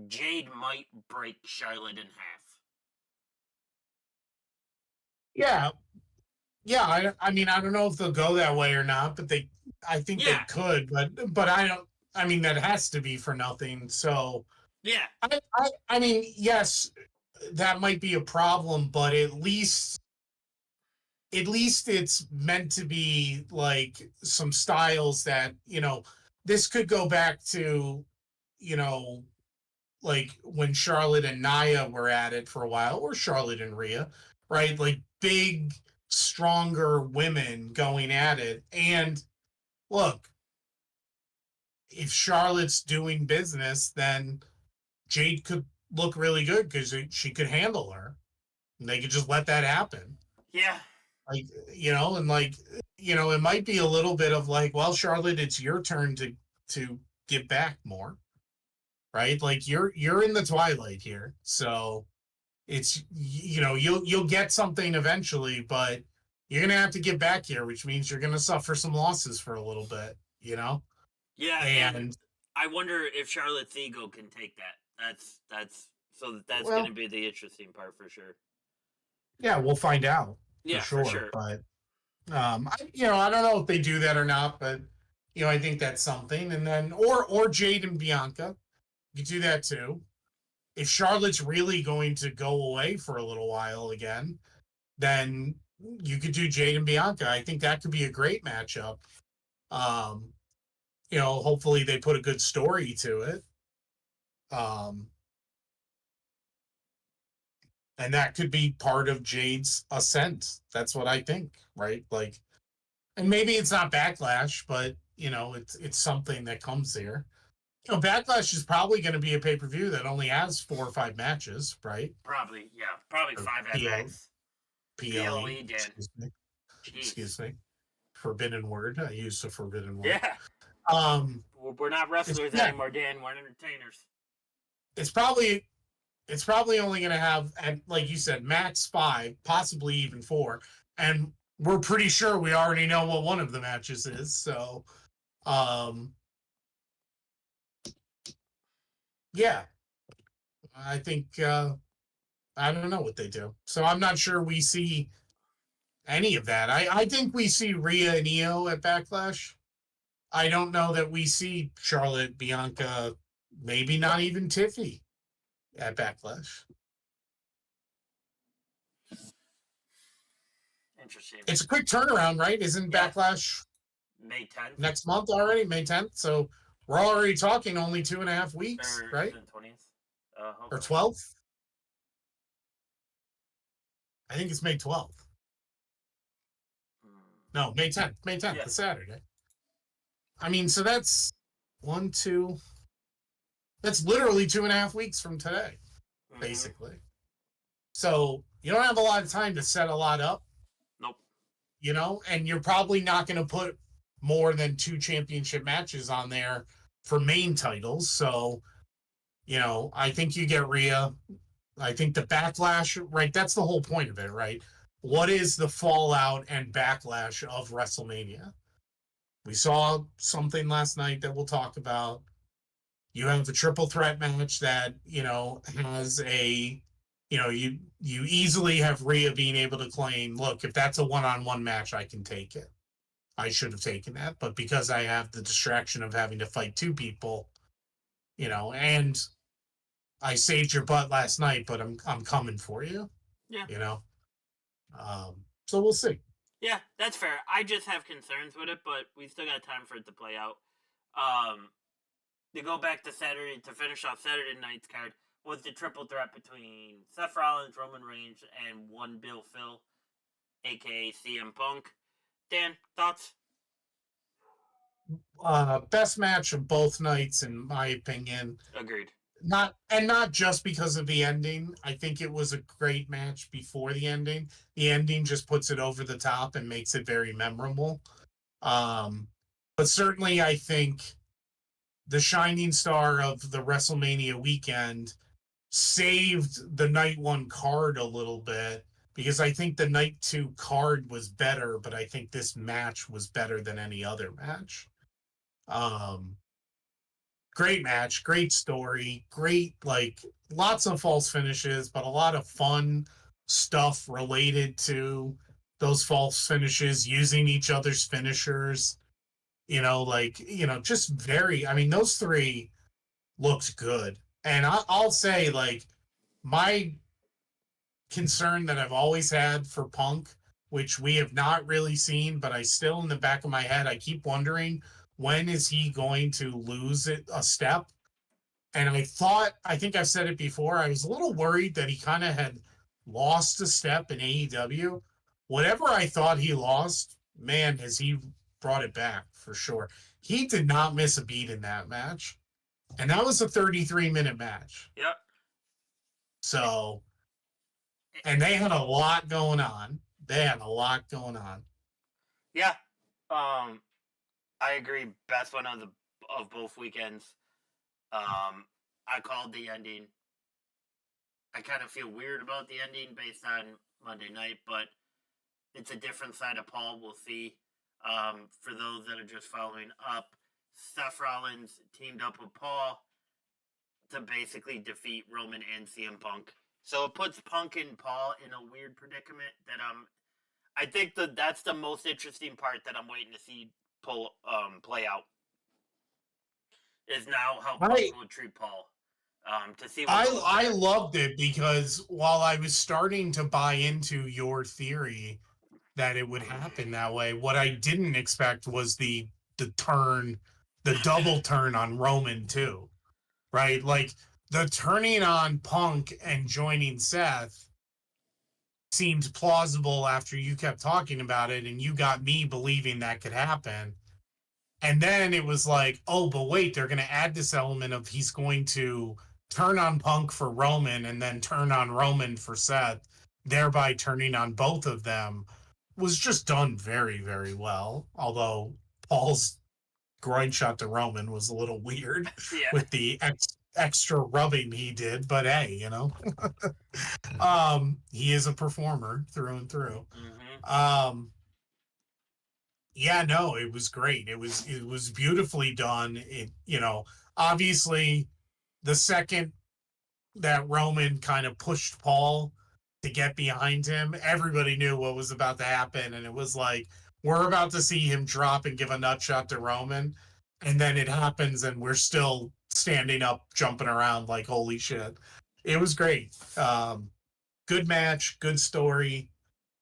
Jade might break Charlotte in half. Yeah, yeah. I mean, I don't know if they'll go that way or not, but I think they could. But I don't. I mean, that has to be for nothing. So yeah, I mean, yes, that might be a problem, but at least at least it's meant to be like some styles that, this could go back to, you know, like when Charlotte and Nia were at it for a while, or Charlotte and Rhea, right? Like big, stronger women going at it. And look, if Charlotte's doing business, then Jade could look really good because she could handle her. And they could just let that happen. Yeah. Like, and like, it might be a little bit of like, well, Charlotte, it's your turn to give back more, right? Like you're in the twilight here. So it's, you'll get something eventually, but you're gonna have to get back here, which means you're gonna suffer some losses for a little bit. Yeah, and And I wonder if Charlotte's ego can take that. That's going well, to be the interesting part for sure. yeah, we'll find out for Yeah, for sure. sure. But I don't know if they do that or not, but I think that's something. And then or Jade and Bianca, you could do that too. If Charlotte's really going to go away for a little while again, then you could do Jade and Bianca. I think that could be a great matchup. Um, hopefully they put a good story to it. Um, and that could be part of Jade's ascent. That's what I think, right? Like, and maybe it's not Backlash, but it's something that comes there. Backlash is probably going to be a pay per view that only has 4 or 5 matches, right? Probably, yeah. Probably Or five at PL, max. PLE. PLE, Dan. Excuse me. Jeez. Excuse me. Forbidden word. I used a forbidden word. Yeah. Um, We're not wrestlers yeah, anymore, Dan. We're entertainers. it's probably only going to have, and like you said, max 5, possibly even 4, and we're pretty sure we already know what one of the matches is. So, um, yeah, I think I don't know what they do. So I'm not sure we see any of that. I think we see Rhea and Io at Backlash. I don't know that we see Charlotte, Bianca, maybe not even Tiffy at Backlash. Interesting. It's a quick turnaround, right? Isn't Yeah. Backlash May 10th? next month already, May 10th? So we're already talking only 2.5 weeks, Or right? is it 20th? Or Hold on. 12th? I think it's May 12th. No, May 10th. May 10th, Yeah. the Saturday. I mean, so that's 1, 2. That's literally 2.5 weeks from today, basically. So you don't have a lot of time to set a lot up. Nope. And you're probably not going to put more than 2 championship matches on there for main titles. So, I think you get Rhea. I think the backlash, right? That's the whole point of it, right? What is the fallout and backlash of WrestleMania? We saw something last night that we'll talk about. You have a triple threat match that, has a, you easily have Rhea being able to claim, look, if that's a one-on-one match, I can take it. I should have taken that, but because I have the distraction of having to fight 2 people, and I saved your butt last night, but I'm coming for you. Yeah. So we'll see. Yeah, that's fair. I just have concerns with it, but we still got time for it to play out. To go back to Saturday, to finish off Saturday night's card, was the triple threat between Seth Rollins, Roman Reigns, and one Bill Phil, aka CM Punk. Dan, thoughts? Best match of both nights, in my opinion. Agreed. Not just because of the ending. I think it was a great match before the ending. The ending just puts it over the top and makes it very memorable. But certainly, I think the shining star of the WrestleMania weekend saved the night 1 card a little bit, because I think the night 2 card was better, but I think this match was better than any other match. Great match, great story, great, like, lots of false finishes, but a lot of fun stuff related to those false finishes, using each other's finishers, just very, I mean, those 3 looked good. And I'll say, like, my concern that I've always had for Punk which we have not really seen, but I still, in the back of my head, I keep wondering, when is he going to lose it a step? And I think I've said it before, I was a little worried that he kind of had lost a step in AEW. Whatever I thought he lost, man, has he brought it back for sure. He did not miss a beat in that match. And that was a 33-minute match. Yep. So, and they had a lot going on. They had a lot going on. Yeah. Um, I agree. Best one of both weekends. I called the ending. I kind of feel weird about the ending based on Monday night, but it's a different side of Paul. We'll see. For those that are just following up, Seth Rollins teamed up with Paul to basically defeat Roman and CM Punk. So it puts Punk and Paul in a weird predicament that I think that's the most interesting part that I'm waiting to see play out. Is now how Punk will treat Paul. To see what I loved it because while I was starting to buy into your theory that it would happen that way, what I didn't expect was the turn, the double turn on Roman too. Right? Like the turning on Punk and joining Seth seemed plausible after you kept talking about it and you got me believing that could happen. And then it was like, oh, but wait, they're going to add this element of he's going to turn on Punk for Roman and then turn on Roman for Seth, thereby turning on both of them. Was just done very, very well. Although Paul's groin shot to Roman was a little weird with the extra rubbing he did. But hey, he is a performer through and through. Mm-hmm. Yeah, no, it was great. It was beautifully done. Obviously the second that Roman kind of pushed Paul to get behind him, everybody knew what was about to happen. And it was like, we're about to see him drop and give a nut shot to Roman. And then it happens and we're still standing up, jumping around like, holy shit. It was great. Good match, good story,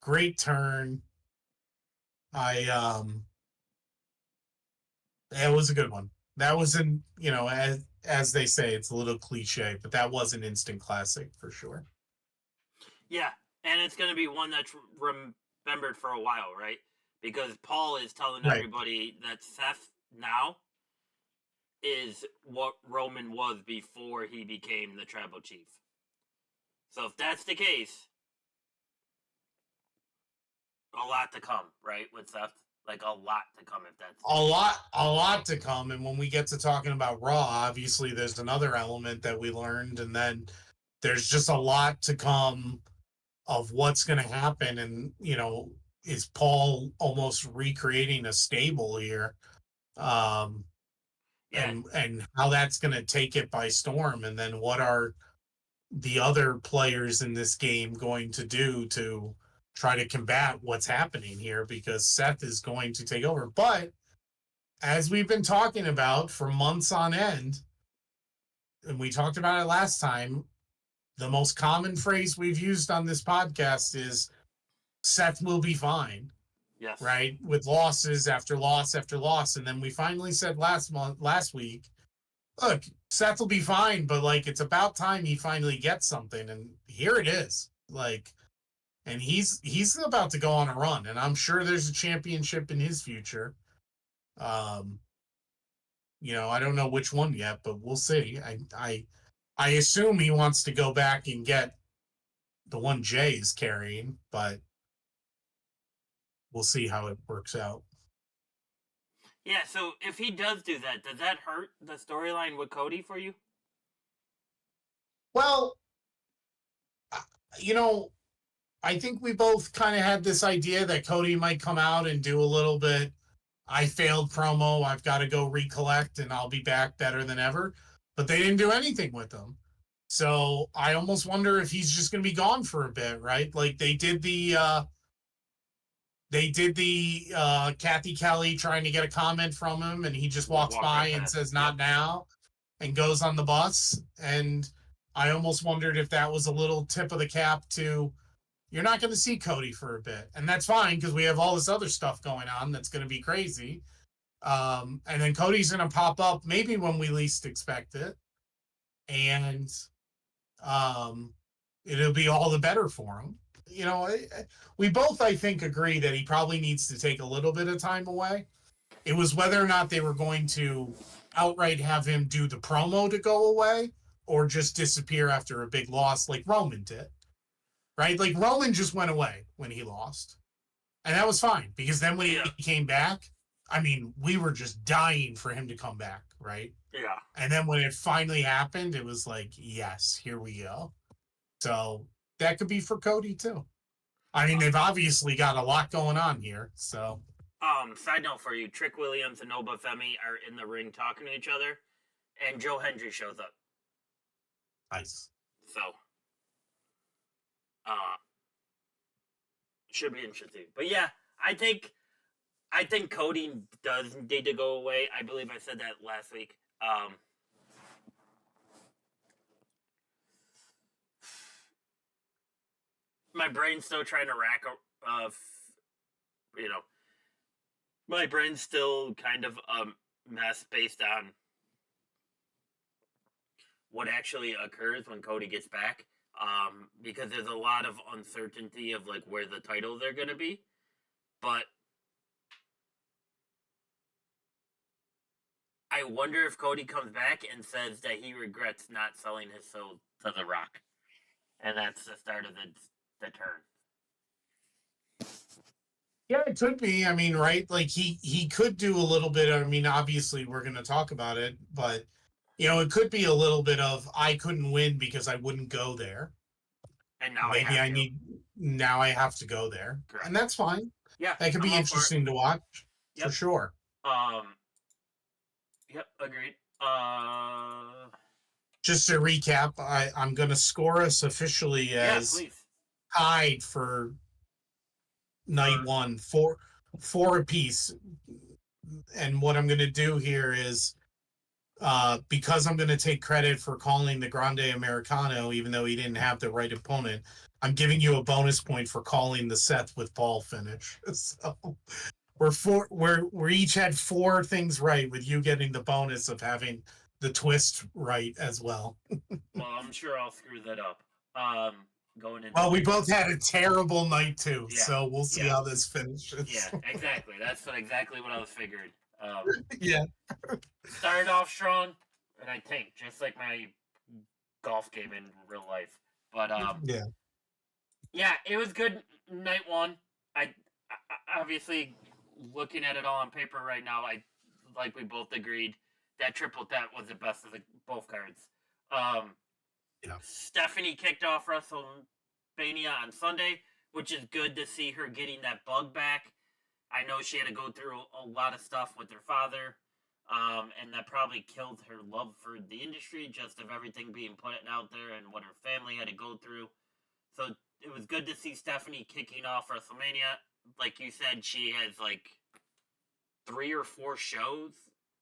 great turn. It was a good one. That wasn't, as they say, it's a little cliche, but that was an instant classic for sure. Yeah, and it's going to be one that's remembered for a while, right? Because Paul is telling everybody that Seth now is what Roman was before he became the tribal chief. So if that's the case, a lot to come, right, with Seth? Like a lot to come if that's a lot to come. And when we get to talking about Raw, obviously there's another element that we learned, and then there's just a lot to come of what's going to happen. And is Paul almost recreating a stable here? And how that's going to take it by storm, and then what are the other players in this game going to do to try to combat what's happening here, because Seth is going to take over. But as we've been talking about for months on end, and we talked about it last time, the most common phrase we've used on this podcast is Seth will be fine. Yes. Right? With losses after loss after loss. And then we finally said last week, look, Seth will be fine, but like it's about time he finally gets something. And here it is. Like, and he's about to go on a run, and I'm sure there's a championship in his future. I don't know which one yet, but we'll see. I assume he wants to go back and get the one Jay is carrying, but we'll see how it works out. Yeah, so if he does do that, does that hurt the storyline with Cody for you? Well, I think we both kind of had this idea that Cody might come out and do a little bit, I failed promo, I've got to go recollect, and I'll be back better than ever. But they didn't do anything with him. So I almost wonder if he's just going to be gone for a bit, right? Like they did the Kathy Kelly trying to get a comment from him, and he just walks by and says, not now, and goes on the bus. And I almost wondered if that was a little tip of the cap to you're not going to see Cody for a bit, and that's fine because we have all this other stuff going on that's going to be crazy. And then Cody's going to pop up maybe when we least expect it, and um, it'll be all the better for him. You know, we both, I think, agree that he probably needs to take a little bit of time away. It was whether or not they were going to outright have him do the promo to go away or just disappear after a big loss like Roman did, right? Like Roman just went away when he lost. And that was fine because then when he came back, I mean, we were just dying for him to come back, right? Yeah. And then when it finally happened, it was like, yes, here we go. So that could be for Cody too. I mean, they've obviously got a lot going on here. So, Side note for you: Trick Williams and Nova Femi are in the ring talking to each other, and Joe Hendry shows up. nice. So, uh, should be interesting. But yeah, I think Cody does need to go away. I believe I said that last week. My brain's still trying to rack you know, my brain's still kind of a mess based on what actually occurs when Cody gets back. Because there's a lot of uncertainty of like where the titles are gonna be. But I wonder if Cody comes back and says that he regrets not selling his soul to The Rock. And that's the start of the turn. Yeah, it could be. I mean, right? Like he could do a little bit. I mean, obviously we're going to talk about it, but you know, it could be a little bit of I couldn't win because I wouldn't go there. And now Maybe I need now I have to go there, Correct. and that's fine. Yeah, that could be interesting to watch for sure. Yep, agreed. Just to recap, I'm going to score us officially as tied for night one, four apiece. And what I'm going to do here is, because I'm going to take credit for calling the Grande Americano, even though he didn't have the right opponent, I'm giving you a bonus point for calling the Seth with Paul finish. So we're each had 4 things right, with you getting the bonus of having the twist right as well. Well, I'm sure I'll screw that up. Going into well, we both had a terrible night too, so we'll see how this finishes. Yeah, exactly. That's exactly what I was figuring. Yeah. Started off strong, and I tanked, just like my golf game in real life. But yeah, it was good night one. I obviously, looking at it all on paper right now, like we both agreed that triple threat was the best of both cards. Stephanie kicked off WrestleMania on Sunday, which is good to see her getting that bug back. I know she had to go through a lot of stuff with her father, and that probably killed her love for the industry, just of everything being put out there and what her family had to go through. So it was good to see Stephanie kicking off WrestleMania. Like you said, she has like 3 or 4 shows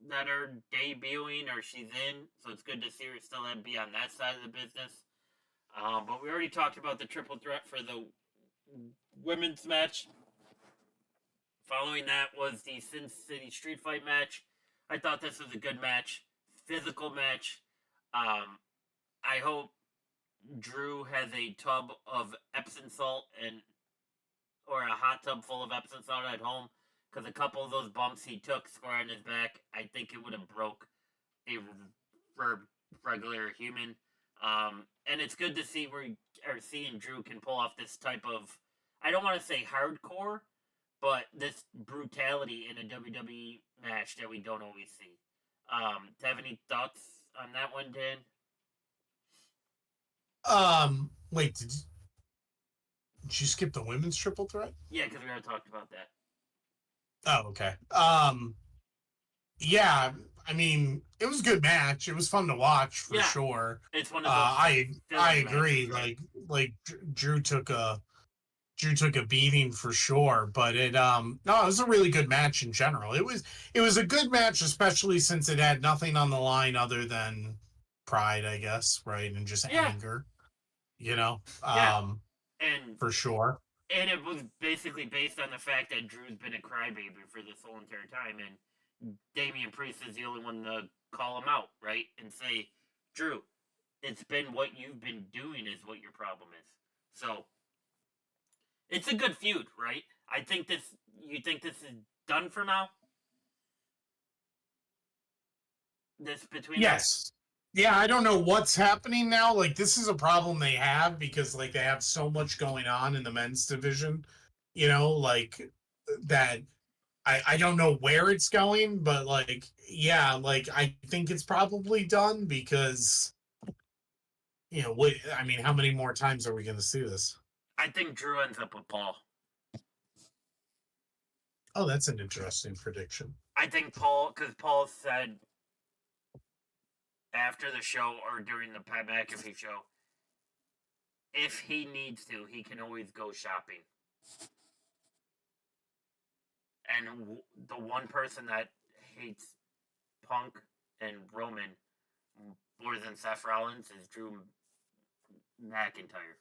that are debuting or she's in, so it's good to see her still be on that side of the business. But we already talked about the triple threat for the women's match. Following that was the Sin City Street Fight match. I thought this was a good match, physical match. I hope Drew has a tub of Epsom salt or a hot tub full of Epsom salt at home, because a couple of those bumps he took square on his back, I think it would have broke a regular human. And it's good to see seeing Drew can pull off this type of, I don't want to say hardcore, but this brutality in a WWE match that we don't always see. Do you have any thoughts on that one, Dan? Wait, did you skip the women's triple threat? Yeah, because we already talked about that. Oh, okay. Yeah, I mean, it was a good match. It was fun to watch for sure. It's one of those. I agree. Matches, right? Like Drew took a beating for sure, but it was a really good match in general. It was a good match, especially since it had nothing on the line other than pride, I guess, right, and just anger. You know. And for sure. and it was basically based on the fact that Drew's been a crybaby for this whole entire time, and Damian Priest is the only one to call him out, right, and say, Drew, it's been what you've been doing is what your problem is. So it's a good feud, right? I think this. You think this is done for now? This between them? Yes. Yeah, I don't know what's happening now. Like, this is a problem they have because, like, they have so much going on in the men's division, like that. I don't know where it's going, but, like, yeah, like, I think it's probably done because, what, I mean, how many more times are we going to see this? I think Drew ends up with Paul. Oh, that's an interesting prediction. I think Paul, because Paul said after the show or during the Pat McAfee show, if he needs to, he can always go shopping. And the one person that hates Punk and Roman more than Seth Rollins is Drew McIntyre.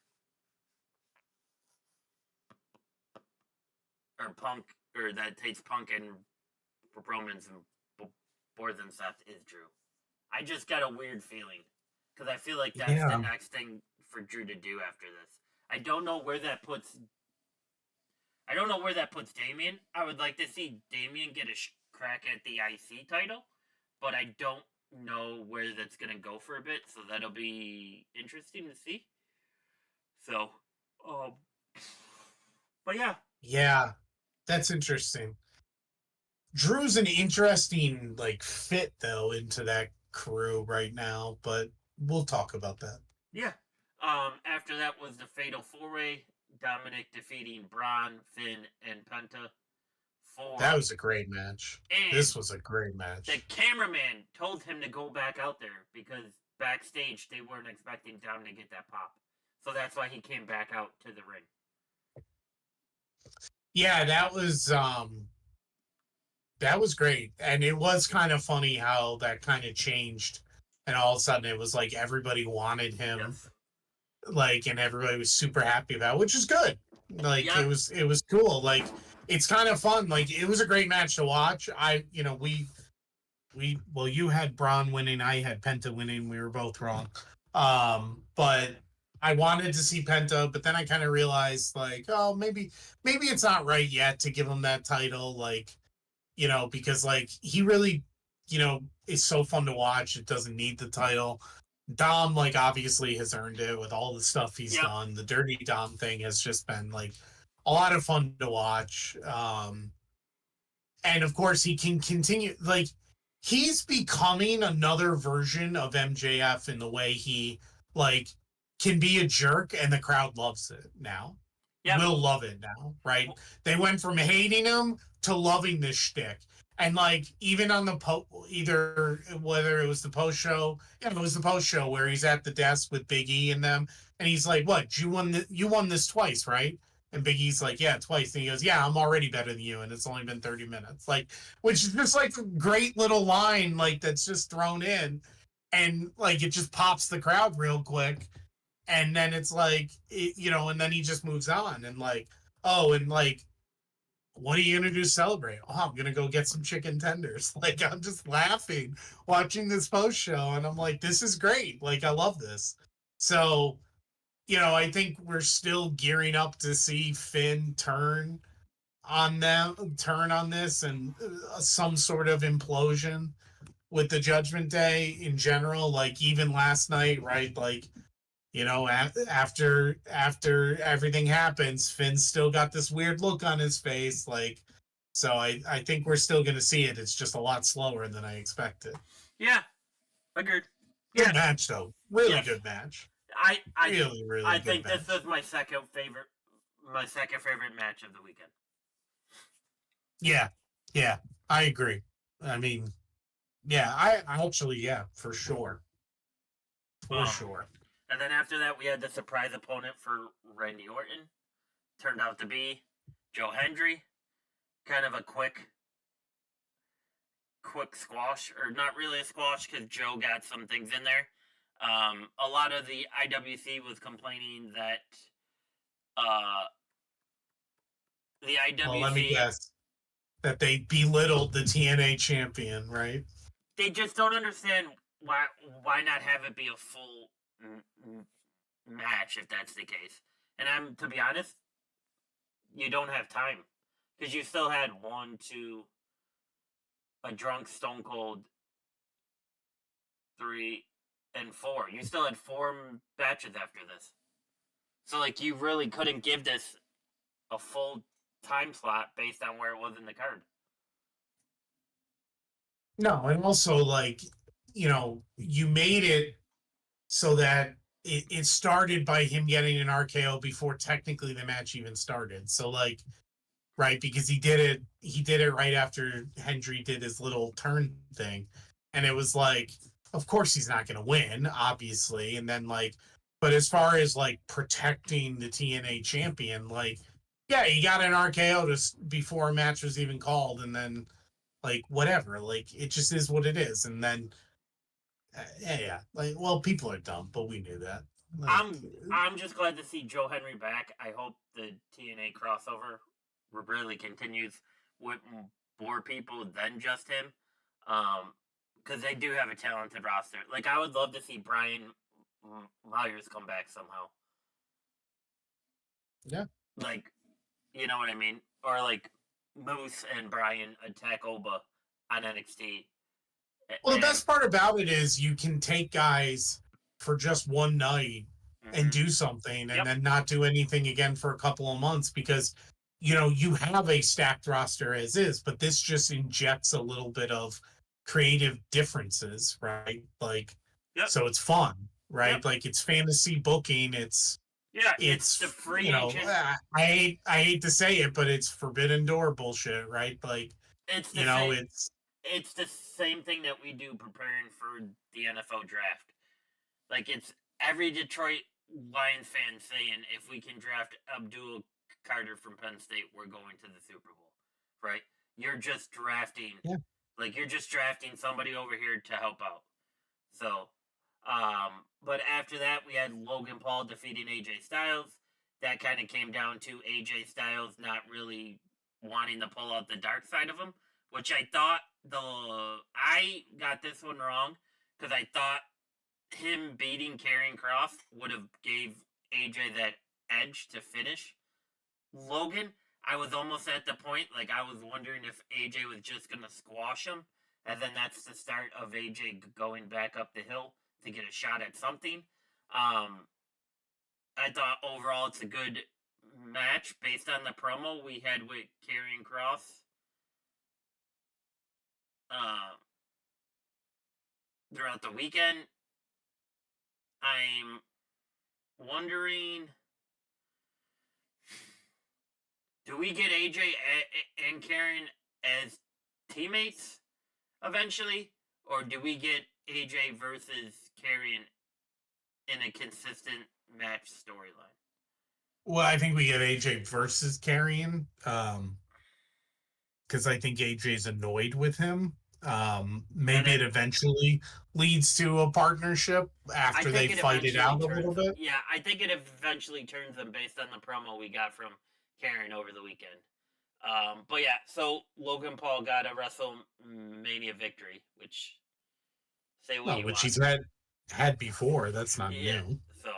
Or Punk, or that hates Punk and Roman's more than Seth is Drew. I just got a weird feeling because I feel like that's the Yeah. next thing for Drew to do after this. I don't know where that puts. I don't know where that puts Damian. I would like to see Damian get a crack at the IC title, but I don't know where that's gonna go for a bit. So that'll be interesting to see. So, but yeah, Yeah, that's interesting. Drew's an interesting like fit though into that crew right now, but we'll talk about that. yeah. After that was the Fatal 4-Way. Dominic defeating Braun, Finn, and Penta That for. was a great match. And This was a great the match. cameraman told him to go back out there because backstage they weren't expecting Dom to get that pop. So that's why he came back out to the ring. Yeah, that was great. And it was kind of funny how that kind of changed and all of a sudden it was like everybody wanted him Yes. like and everybody was super happy about it, which is good. Like Yep. it was cool. Like it's kind of fun. Like it was a great match to watch. Well, you had Braun winning, I had Penta winning. We were both wrong. But I wanted to see Penta, but then I kind of realized like, oh, maybe it's not right yet to give him that title, like, because like he really, is so fun to watch. It doesn't need the title. Dom, like, obviously has earned it with all the stuff he's Yep. done. The Dirty Dom thing has just been like a lot of fun to watch. And of course he can continue like he's becoming another version of MJF in the way he like can be a jerk and the crowd loves it now. Yep. Will love it now, right? They went from hating him to loving this shtick. And like even on the either whether it was the post show, yeah, it was the post show where he's at the desk with Big E and them, and he's like, "What? You won this twice, right?" And Big E's like, "Yeah, twice." And he goes, "Yeah, I'm already better than you, and it's only been 30 minutes." Like, which is just like a great little line, like that's just thrown in, and like it just pops the crowd real quick, and then it's like, and then he just moves on, and like, oh, and like, what are you gonna do to celebrate? Oh, I'm gonna go get some chicken tenders. Like, I'm just laughing watching this post show, and I'm like, this is great. Like, I love this. So I think we're still gearing up to see Finn turn on this and some sort of implosion with the Judgment Day in general. Like even last night, right? Like after everything happens, Finn's still got this weird look on his face. Like, so I think we're still gonna see it. It's just a lot slower than I expected. Yeah. Agreed. Good Yeah. match though. Really Yes. good match. I I Really, really I good think match. this was my second favorite match of the weekend. Yeah, yeah, I agree. I mean, yeah, I actually, yeah, for sure, for Um, sure. and then after that, we had the surprise opponent for Randy Orton. Turned out to be Joe Hendry. Kind of a quick squash, or not really a squash because Joe got some things in there. A lot of the IWC was complaining that uh, the Well, let me IWC, guess that they belittled the TNA champion, right? they just don't understand why not have it be a full match if that's the case. And I'm to be honest, you don't have time because you still had one, two, a drunk Stone Cold, three, and four. You still had four matches after this, so like you really couldn't give this a full time slot based on where it was in the card. No, and also like, you made it so that it started by him getting an RKO before technically the match even started. So like, right, because he did it right after Hendry did his little turn thing. And it was like, of course he's not gonna win, obviously. And then like, but as far as like protecting the TNA champion, like, yeah, he got an RKO just before a match was even called, and then like whatever, like it just is what it is. And then yeah, like, well, people are dumb, but we knew that. Like, I'm just glad to see Joe Henry back. I hope the TNA crossover really continues with more people than just him. Because they do have a talented roster. Like I would love to see Brian Myers come back somehow. yeah. Like, you know what I mean? Or like Moose and Brian attack Oba on NXT. Well, the And best part about it is you can take guys for just one night and mm-hmm. do something and Yep. then not do anything again for a couple of months because you have a stacked roster as is, but this just injects a little bit of creative differences, right? Like, Yep. so it's fun, Yep. right? Like it's fantasy booking, Yeah, it's the it's free agent. I hate to say it, but it's forbidden door bullshit, right? Like, It's the same. it's It's the same thing that we do preparing for the NFL draft. Like it's every Detroit Lions fan saying, if we can draft Abdul Carter from Penn State, we're going to the Super Bowl, right? You're just drafting, yeah. like you're just drafting somebody over here to help out. So, but after that, we had Logan Paul defeating AJ Styles. That kind of came down to AJ Styles not really wanting to pull out the dark side of him, which I got this one wrong because I thought him beating Karrion Kross would have gave AJ that edge to finish Logan. I was almost at the point, like I was wondering if AJ was just gonna squash him, and then that's the start of AJ going back up the hill to get a shot at something. Um, I thought overall it's a good match based on the promo we had with Karrion Kross uh, throughout the weekend. I'm wondering, do we get AJ and Karen as teammates eventually, or do we get AJ versus Karrion in a consistent match storyline? Well, I think we get AJ versus Carrion, because I think AJ's annoyed with him. And Maybe then it eventually leads to a partnership I after they think it fight it eventually out a little turns them. bit. Yeah, I think it eventually turns them based on the promo we got from Karen over the weekend. But yeah, so Logan Paul got a WrestleMania victory, which say what No, you which want. he's had before. That's not Yeah. new. So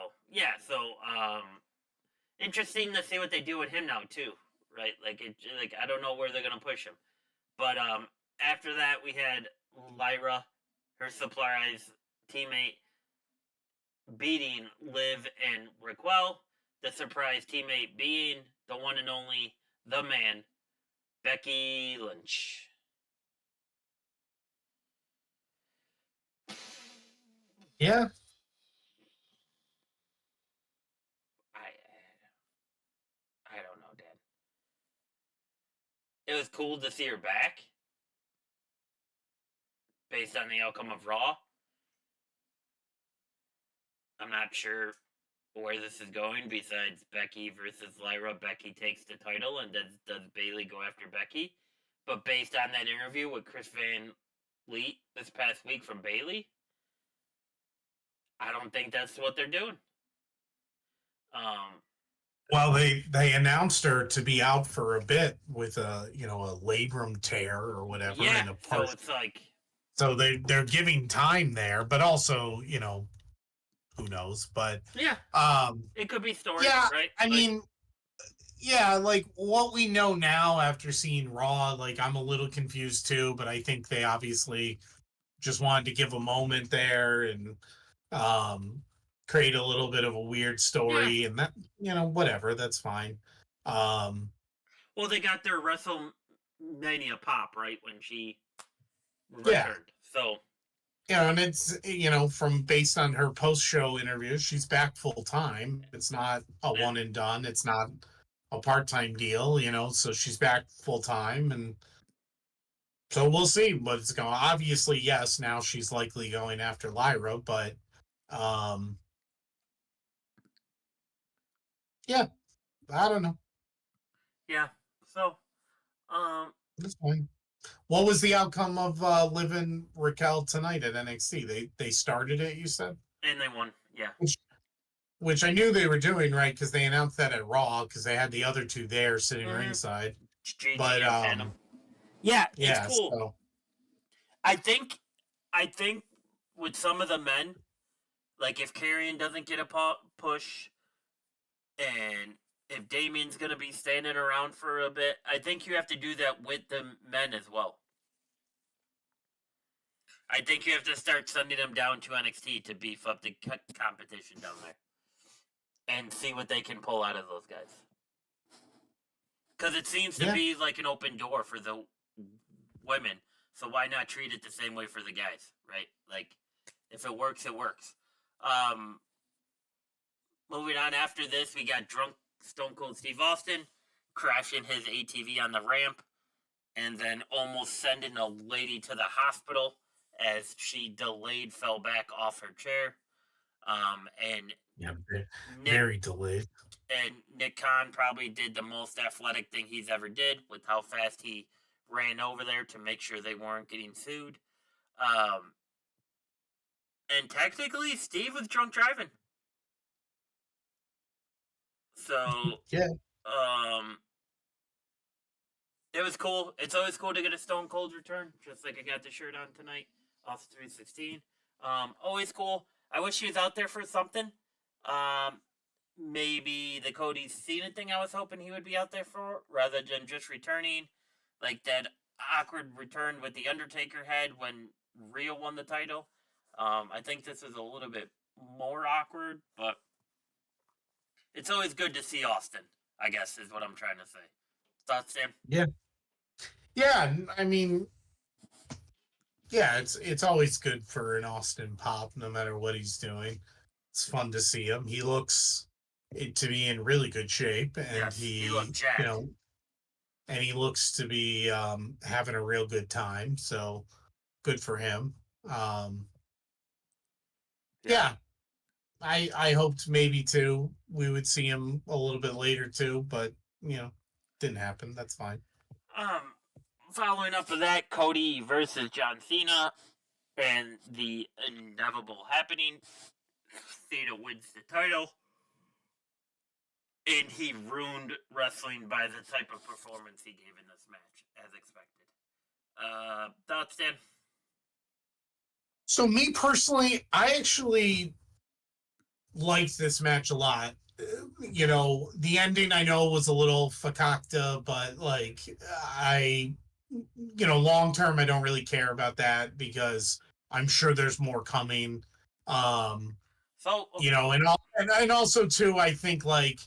interesting to see what they do with him now too, right? Like I don't know where they're gonna push him, but after that we had Lyra, her surprise teammate, beating Liv and Raquel. The surprise teammate being the one and only the man, Becky Lynch. Yeah. I I don't know, Dad. It was cool to see her back based on the outcome of Raw. I'm not sure where this is going besides Becky versus Lyra. Becky takes the title, and does Bayley go after Becky? But based on that interview with Chris Van Vliet this past week from Bayley, I don't think that's what they're doing. Um, Well, they announced her to be out for a bit with a labrum tear or whatever Yeah, in a so part. it's like, So they're giving time there, but also who knows? But yeah, um, it could be story, yeah, right? I Like, mean, yeah, like what we know now after seeing Raw, like I'm a little confused too, but I think they obviously just wanted to give a moment there and um create a little bit of a weird yeah. story and that whatever, that's fine. Um Well, they got their WrestleMania pop right when she yeah, returned. So and it's from based on her post show interviews, she's back full time. It's not a yeah, one and done. It's not a part time deal, so she's back full time and so we'll see what's going. Obviously, yes, now she's likely going after Lyra, but um yeah, I don't know. yeah. So That's fine. What was the outcome of Liv and Raquel tonight at NXT? They started it, you said? and they won. Yeah, Which which I knew they were doing, right? Because they announced that at Raw because they had the other two there sitting mm-hmm. ringside. Gigi But and Phantom. Yeah, it's yeah, cool. so I think I think with some of the men, like if Karrion doesn't get a push, and if Damien's gonna be standing around for a bit, I think you have to do that with the men as well. I think you have to start sending them down to NXT to beef up the competition down there and see what they can pull out of those guys. Because it seems to yeah, be like an open door for the women. So why not treat it the same way for the guys, right? Like, if it works, it works. Um, Moving on after this, we got drunk Stone Cold Steve Austin crashing his ATV on the ramp and then almost sending a lady to the hospital as she delayed fell back off her chair. And yeah, Nick very delayed. Nick Khan probably did the most athletic thing he's ever did with how fast he ran over there to make sure they weren't getting sued. Um, and technically, Steve was drunk driving. So, Yeah, um, it was cool. It's always cool to get a Stone Cold return, just like I got the shirt on tonight off 316. Always cool. I wish he was out there for something. Um, Maybe the Cody Cena thing I was hoping he would be out there for, rather than just returning. Like that awkward return with the Undertaker had when Rio won the title. I think this is a little bit more awkward, but it's always good to see Austin, I guess, is what I'm trying to say. Thoughts, Sam? yeah, yeah. I mean, yeah, it's always good for an Austin pop, no matter what he's doing. It's fun to see him. He looks to be in really good shape, and Yes, he looked jacked. he looks to be having a real good time. So good for him. Um, Yeah. yeah, I hoped maybe too we would see him a little bit later too, but didn't happen. That's fine. Um, Following up with that, Cody versus John Cena and the inevitable happening. Cena wins the title, and he ruined wrestling by the type of performance he gave in this match, as expected. Thoughts, Dan? So me personally, I actually liked this match a lot. The ending I know was a little fakakta, but like long term, I don't really care about that because I'm sure there's more coming. Um, So, and also too, I think like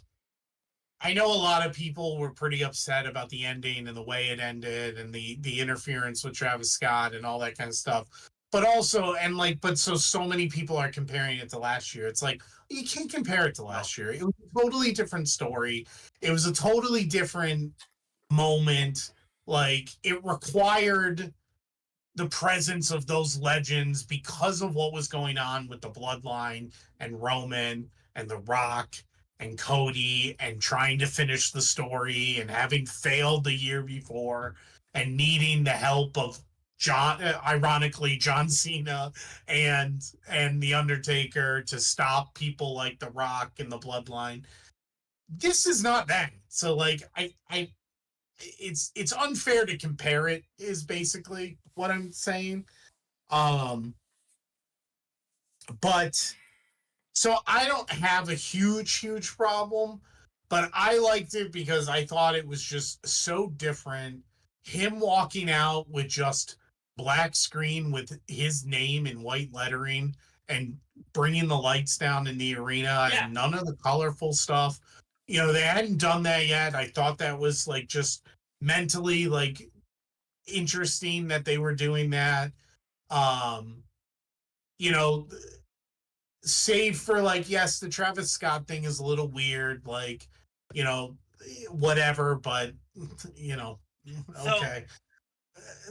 I know a lot of people were pretty upset about the ending and the way it ended and the interference with Travis Scott and all that kind of stuff. But also, and like, but so many people are comparing it to last year. It's like you can't compare it to no. last year. It was a totally different story. It was a totally different moment. Like it required the presence of those legends because of what was going on with the bloodline and Roman and The Rock and Cody and trying to finish the story and having failed the year before and needing the help of ironically John Cena and the Undertaker to stop people like The Rock and the bloodline. this is not that. So like it's unfair to compare it is basically what I'm saying. Um but so I don't have a huge problem, but I liked it because I thought it was just so different. Him walking out with just black screen with his name in white lettering and bringing the lights down in the arena Yeah. and none of the colorful stuff. You know, they hadn't done that yet. I thought that was like just mentally like interesting that they were doing that. Um, you know, save for like, yes, the Travis Scott thing is a little weird, like, you know, whatever, but you know, So okay.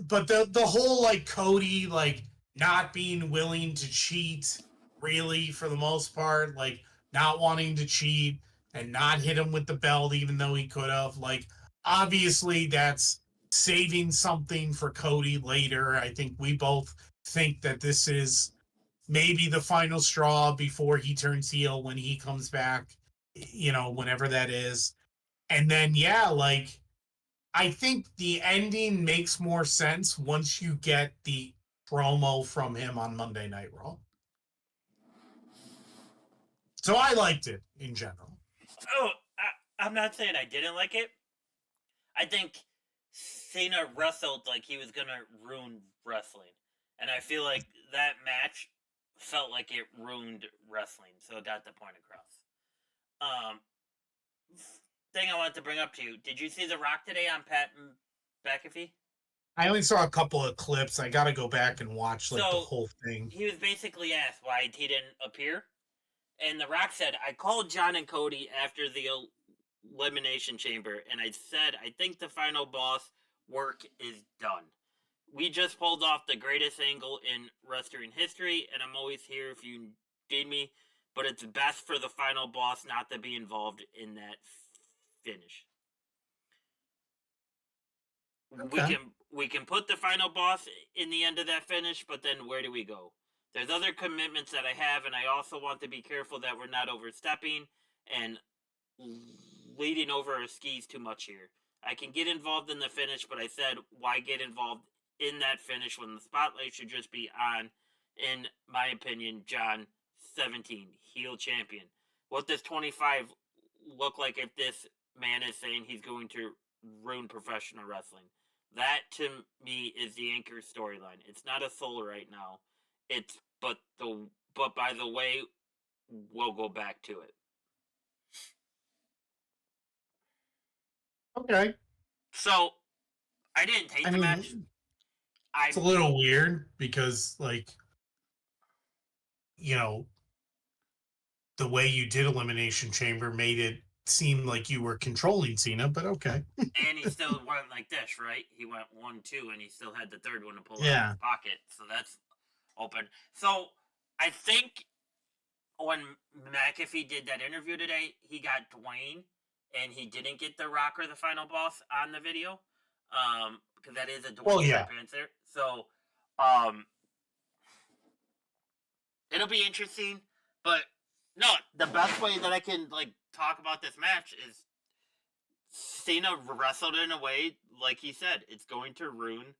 But the whole like Cody like not being willing to cheat, really, for the most part, like not wanting to cheat and not hit him with the belt even though he could have, like, obviously that's saving something for Cody later. I think we both think that this is maybe the final straw before he turns heel when he comes back, you know, whenever that is. And then, yeah, like, I think the ending makes more sense once you get the promo from him on Monday Night Raw. So I liked it in general. oh, I'm not saying I didn't like it. I think Cena wrestled like he was gonna ruin wrestling, and I feel like that match felt like it ruined wrestling, so it got the point across. Um, thing I wanted to bring up to you: did you see The Rock today on Pat McAfee? I only saw a couple of clips. I got to go back and watch like the So whole thing. he was basically asked why he didn't appear, and The Rock said, "I called John and Cody after the Elimination Chamber, and I said I think the final boss work is done. We just pulled off the greatest angle in wrestling history, and I'm always here if you need me. But it's best for the final boss not to be involved in that finish. Okay. We can put the final boss in the end of that finish, but then where do we go? There's other commitments that I have, and I also want to be careful that we're not overstepping and leading over our skis too much here. I can get involved in the finish, but I said, why get involved in that finish when the spotlight should just be on, in my opinion, John 17, heel champion. What does 25 look like if this man is saying he's going to ruin professional wrestling? That to me is the anchor storyline. It's not a soul right now. It's but by the way, we'll go back to it. Okay. So I didn't hate I the match. mean, I it's a little weird because, like, you know, the way you did Elimination Chamber made it seem like you were controlling Cena, but okay. and he still went like this, right? He went 1-2, and he still had the third one to pull out of Yeah. his pocket, so that's open. So I think when McAfee did that interview today, he got Dwayne, and he didn't get the Rock or the final boss on the video, because that is a Well, Dwayne yeah. type answer. So, um, it'll be interesting. But no, the best way that I can like talk about this match is Cena wrestled in a way like he said it's going to ruin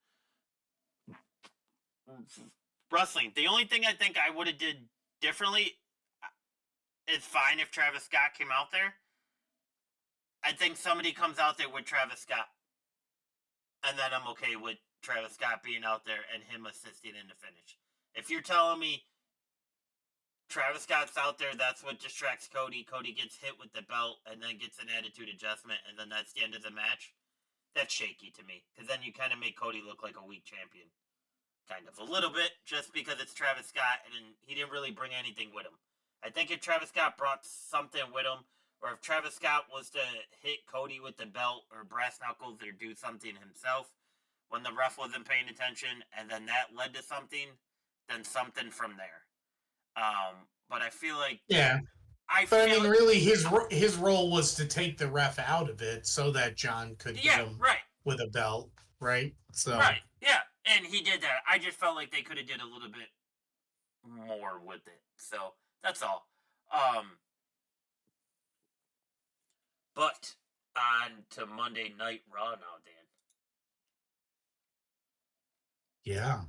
wrestling. The only thing I think I would have did differently, it's fine if Travis Scott came out there. I think somebody comes out there with Travis Scott, and then I'm okay with Travis Scott being out there and him assisting in the finish. If you're telling me Travis Scott's out there, that's what distracts Cody. Cody gets hit with the belt and then gets an attitude adjustment, and then that's the end of the match. That's shaky to me, because then you kind of make Cody look like a weak champion. Kind of. A little bit, just because it's Travis Scott, and he didn't really bring anything with him. I think if Travis Scott brought something with him, or if Travis Scott was to hit Cody with the belt or brass knuckles or do something himself when the ref wasn't paying attention, and then that led to something, then something from there. But I feel like Yeah. I But I feel mean, really, his role was to take the ref out of it so that John could hit yeah, him right, with a belt, right? So right, yeah, and he did that. I just felt like they could have did a little bit more with it. So that's all. Um, But on to Monday Night Raw now, Dan. Yeah.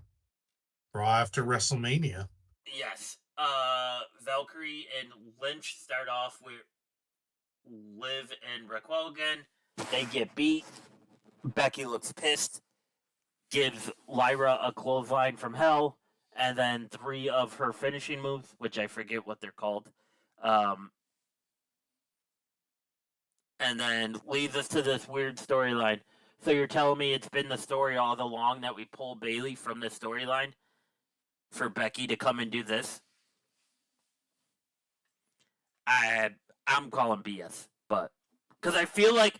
Raw after WrestleMania. Yes. Valkyrie and Lynch start off with Liv and Raquel again. They get beat. Becky looks pissed. Gives Lyra a clothesline from hell. And then 3 of her finishing moves, which I forget what they're called. And then leads us to this weird storyline. So you're telling me it's been the story all along that we pull Bayley from the storyline for Becky to come and do this? I'm calling BS, but because I feel like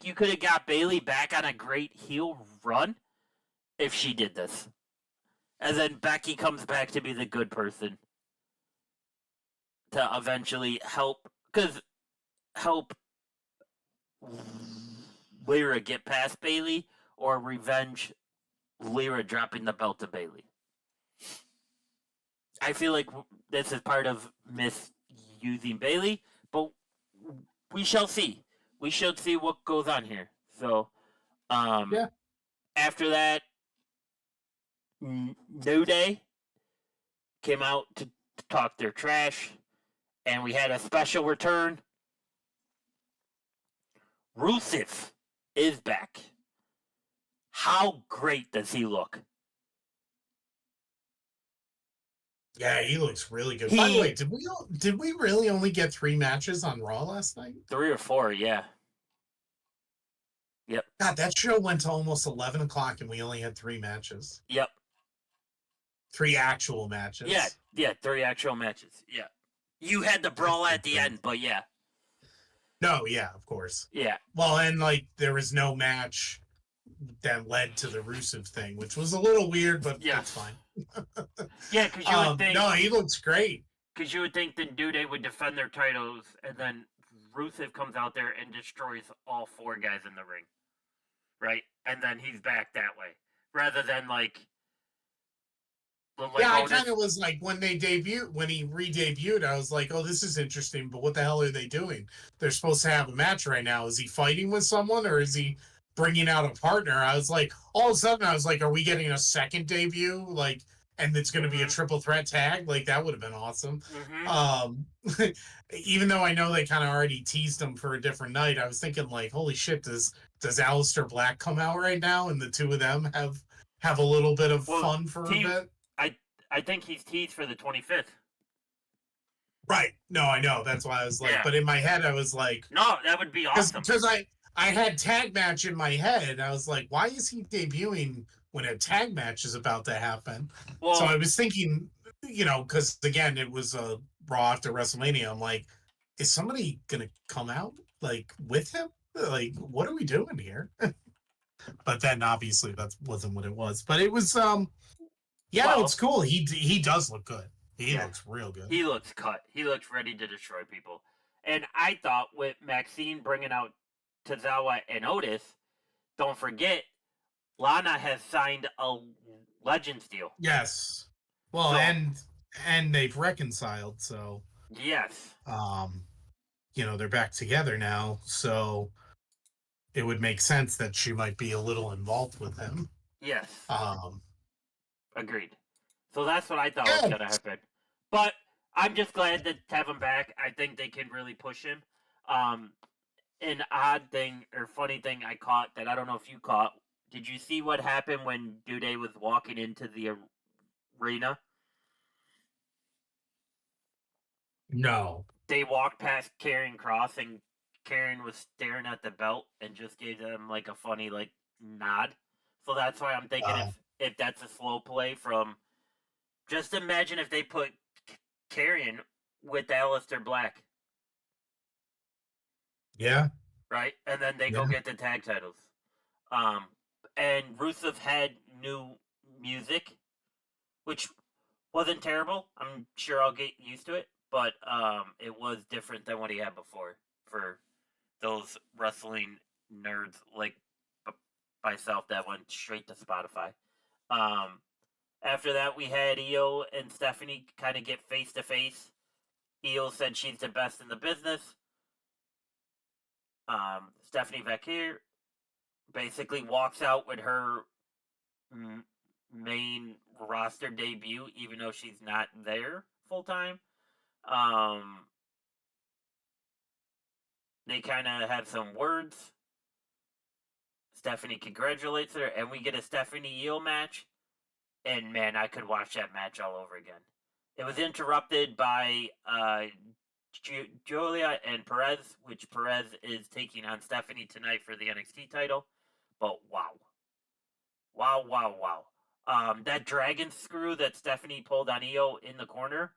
you could have got Bayley back on a great heel run if she did this, and then Becky comes back to be the good person to eventually help Lyra get past Bayley or revenge Lyra dropping the belt to Bayley. I feel like this is part of misusing Bayley, but we shall see. We shall see what goes on here. So, Yeah. after that, New Day came out to talk their trash, and we had a special return. Rusev is back. How great does he look? Yeah, he looks really good. By the way, did we really only get 3 matches on Raw last night? 3 or 4, yeah. Yep. God, that show went to almost 11 o'clock and we only had 3 matches. Yep. 3 actual matches. Yeah, 3 actual matches. Yeah. You had the brawl at the end, but yeah. No, yeah, of course. Yeah. Well, and like there was no match that led to the Rusev thing, which was a little weird, but it's fine. Yeah, because you would think. No, he looks great. Because you would think the New Day would defend their titles, and then Rusev comes out there and destroys all 4 guys in the ring, right? And then he's back that way, rather than like yeah, I kind of was like when he re-debuted, I was like, oh, this is interesting, but what the hell are they doing? They're supposed to have a match right now. Is he fighting with someone or is he bringing out a partner? I was like, all of a sudden, I was like, are we getting a second debut? Like, and it's going to be a triple threat tag? Like, that would have been awesome. Even though I know they kind of already teased him for a different night, I was thinking like, holy shit, does Aleister Black come out right now and the two of them have a little bit of fun for a bit? I think he's teased for the 25th. Right. No, I know. That's why I was like, but in my head, I was like, no, that would be awesome. Because I had tag match in my head. I was like, why is he debuting when a tag match is about to happen? Well, so I was thinking, because again, it was a Raw after WrestleMania. I'm like, is somebody going to come out like with him? Like, what are we doing here? But then obviously that wasn't what it was. But it was, it's cool. He does look good. He looks real good. He looks cut. He looks ready to destroy people. And I thought with Maxine bringing out Tozawa and Otis, don't forget, Lana has signed a Legends deal. Yes. Well, and they've reconciled, so yes. They're back together now, so it would make sense that she might be a little involved with him. Yes. Agreed. So that's what I thought was going to happen. But I'm just glad to have him back. I think they can really push him. An odd thing or funny thing I caught that I don't know if you caught. Did you see what happened when New Day was walking into the arena? No. They walked past Karrion Kross and Karrion was staring at the belt and just gave them like a funny like nod. So that's why I'm thinking if that's a slow play from. Just imagine if they put Karrion with Aleister Black. Yeah. Right? And then they go get the tag titles. And Rusev had new music, which wasn't terrible. I'm sure I'll get used to it, but it was different than what he had before for those wrestling nerds like myself that went straight to Spotify. After that, we had Io and Stephanie kind of get face to face. Io said she's the best in the business. Stephanie Vacquier basically walks out with her main roster debut, even though she's not there full time. They kind of have some words. Stephanie congratulates her, and we get a Stephanie Eel match. And man, I could watch that match all over again. It was interrupted by Julia and Perez, which Perez is taking on Stephanie tonight for the NXT title. But wow. That dragon screw that Stephanie pulled on Io in the corner,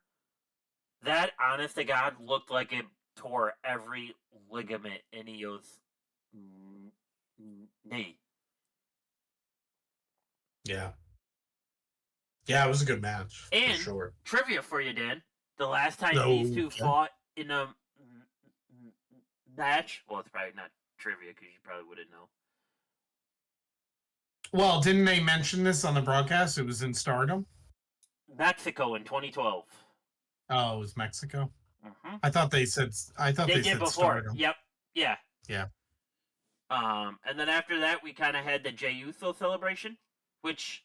that honest to God looked like it tore every ligament in Io's knee. Yeah. Yeah, it was a good match, and for sure. Trivia for you, Dan. The last time these two Okay. fought in a match, well, it's probably not trivia because you probably wouldn't know. Well, didn't they mention this on the broadcast? It was in Stardom? Mexico in 2012. Oh, it was Mexico? Mm-hmm. I thought they said before. Stardom. Yep. Yeah. Yeah. And then after that, we kind of had the Jey Uso celebration, which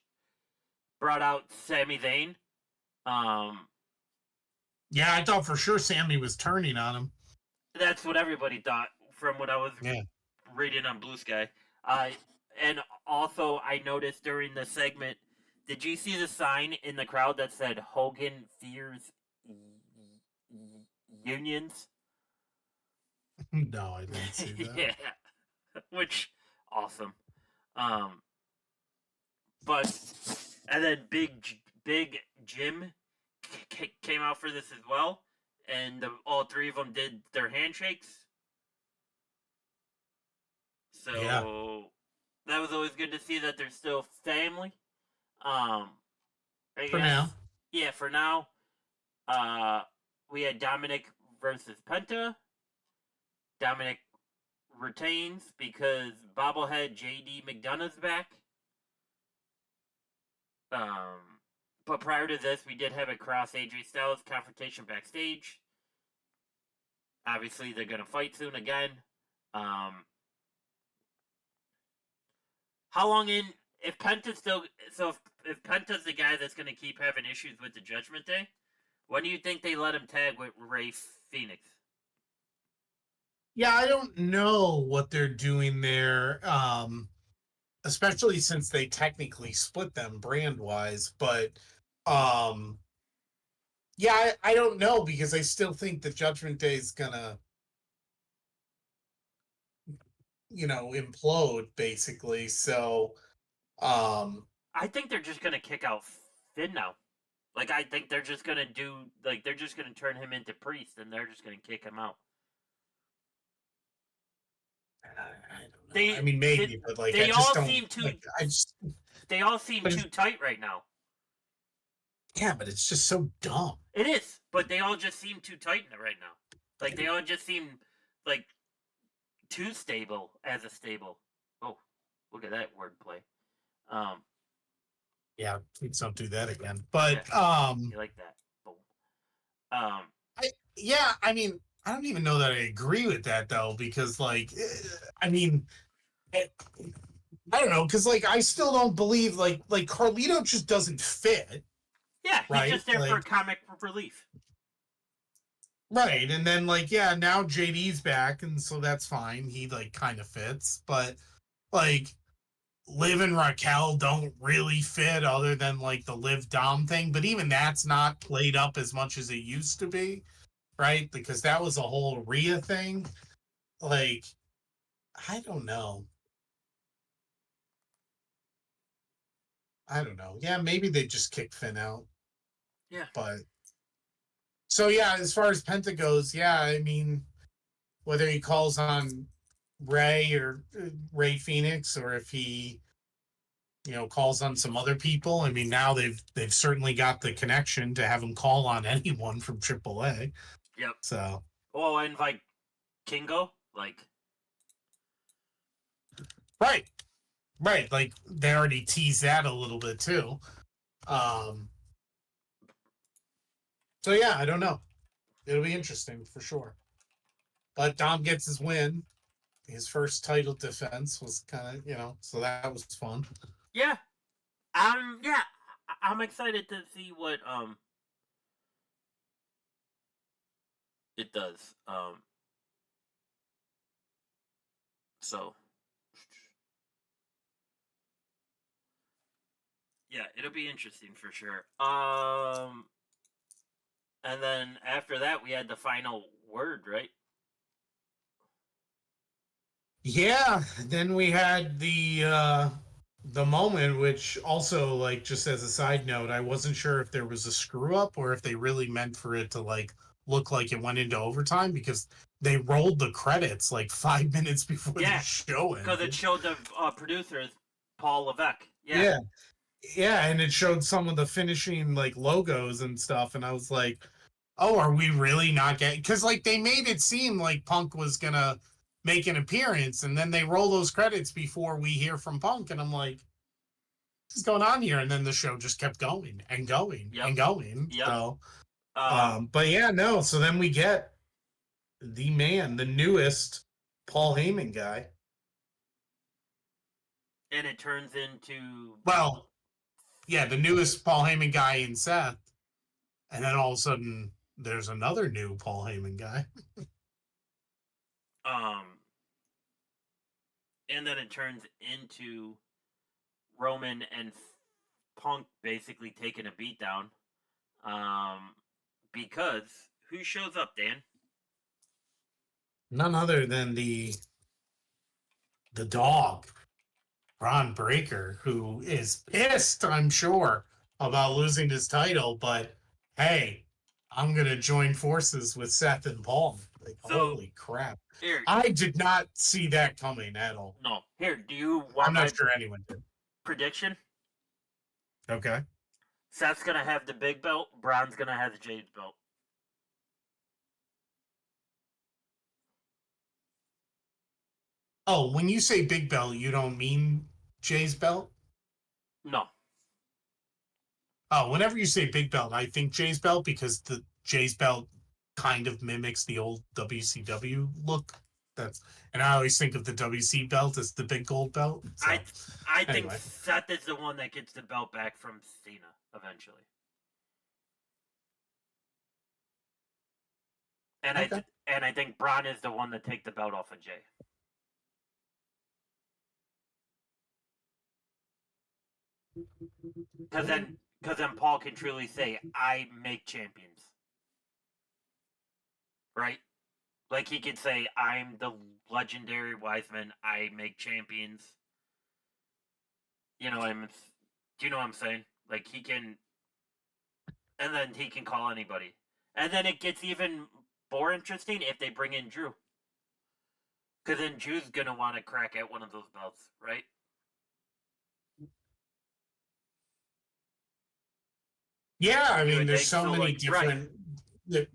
brought out Sami Zayn. Yeah, I thought for sure Sammy was turning on him. That's what everybody thought from what I was reading on Blue Sky. And also, I noticed during the segment, did you see the sign in the crowd that said Hogan fears unions? No, I didn't see that. Yeah, which awesome. But and then Big Jim came out for this as well, and all three of them did their handshakes. So that was always good to see that they're still family. Now. Yeah, for now. We had Dominic versus Penta. Dominic retains because bobblehead JD McDonough's back. But prior to this, we did have a Cross AJ Styles confrontation backstage. Obviously, they're gonna fight soon again. How long in? If Penta's still if Penta's the guy that's gonna keep having issues with the Judgment Day, when do you think they let him tag with Ray Phoenix? Yeah, I don't know what they're doing there, especially since they technically split them brand-wise. But, yeah, I don't know because I still think the Judgment Day is gonna, implode, basically. So, I think they're just gonna kick out Finn now. Like, I think they're just gonna they're just gonna turn him into Priest and they're just gonna kick him out. I don't know. I mean, maybe, but like, I just don't. They all seem too tight right now. Yeah, but it's just so dumb. It is, but they all just seem too tight right now. Like, they all just seem like too stable as a stable. Oh, look at that wordplay. Yeah, please don't do that again. But you like that? Boom. I mean, I don't even know that I agree with that though, because like, I mean, I don't know, because like I still don't believe like Carlito just doesn't fit. Yeah, he's right? just there for comic relief. Right, and then like now JD's back, and so that's fine. He like kind of fits, but like Liv and Raquel don't really fit other than like the Liv Dom thing, but even that's not played up as much as it used to be, right? Because that was a whole Rhea thing. Like, I don't know. Yeah, maybe they just kick Finn out. Yeah. But so yeah, as far as Penta goes, yeah, I mean, whether he calls on Ray or Ray Phoenix, or if he calls on some other people. I mean, now they've certainly got the connection to have him call on anyone from AAA. Yep. So. Oh, and like Kingo, like. Right. Like they already teased that a little bit too. So yeah, I don't know. It'll be interesting for sure. But Dom gets his win, his first title defense was kind of, so that was fun. Yeah, yeah, I'm excited to see what it does. So yeah, it'll be interesting for sure. And then after that, we had the final word, right? Yeah, then we had the moment, which also, like, just as a side note, I wasn't sure if there was a screw up or if they really meant for it to like look like it went into overtime, because they rolled the credits like 5 minutes before the Yeah, show because it ended. showed the producers Paul Levesque. Yeah, Yeah, yeah, and it showed some of the finishing like logos and stuff, and I was like, oh, are we really not getting? Because like they made it seem like Punk was gonna make an appearance, and then they roll those credits before we hear from Punk, and I'm like, what's going on here? And then the show just kept going and going yep, and going. yep. So, Um, but yeah, no. So then we get the man, the newest Paul Heyman guy. and it turns into Well, yeah, the newest Paul Heyman guy in Seth, and then all of a sudden there's another new Paul Heyman guy. um, and then it turns into Roman and Punk basically taking a beatdown. Um, because who shows up, Dan? None other than the dog, Ron Breaker, who is pissed, I'm sure, about losing his title, but hey, I'm gonna join forces with Seth and Paul. Like, So holy crap. here, I did not see that coming at all. no, here. Do you I'm want not my sure anyone did. prediction? Okay. Seth's gonna have the big belt. Braun's gonna have the Jade's belt. Oh, when you say big belt, you don't mean Jay's belt? No. Oh, whenever you say big belt, I think Jay's belt, because the Jay's belt kind of mimics the old WCW look. That's and I always think of the WC belt as the big gold belt. So I think anyway, Seth is the one that gets the belt back from Cena eventually, and okay. I think Braun is the one that take the belt off of Jay. Because then Paul can truly say, "I make champions," right? Like he could say, "I'm the legendary Wiseman. I make champions." You know, I'm. Do you know what I'm saying? Like he can, and then he can call anybody, and then it gets even more interesting if they bring in Drew, because then Drew's gonna want to crack at one of those belts, right? Yeah, I You mean, would there's think so so. many Like right, different.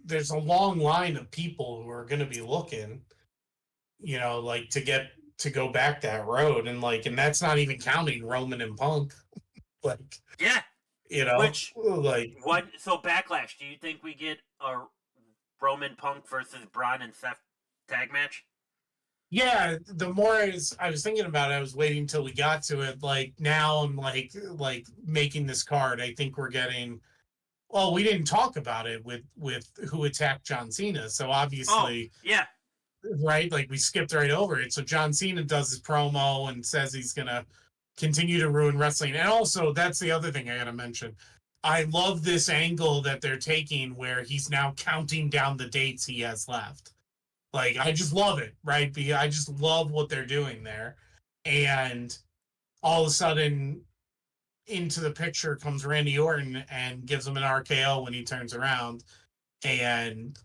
There's a long line of people who are going to be looking, like to go back that road, and that's not even counting Roman and Punk. Like, yeah. Which like what? So backlash. Do you think we get a Roman Punk versus Braun and Seth tag match? yeah, the more I was thinking about it, I was waiting until we got to it. Like now, I'm like making this card. I think we're getting. Well, we didn't talk about it with who attacked John Cena, so Oh obviously, yeah. right? Like we skipped right over it. So John Cena does his promo and says he's gonna continue to ruin wrestling. And also, that's the other thing I gotta mention. I love this angle that they're taking where he's now counting down the dates he has left. Like I just love it, right? I just love what they're doing there. And all of a sudden, into the picture comes Randy Orton and gives him an RKO when he turns around. And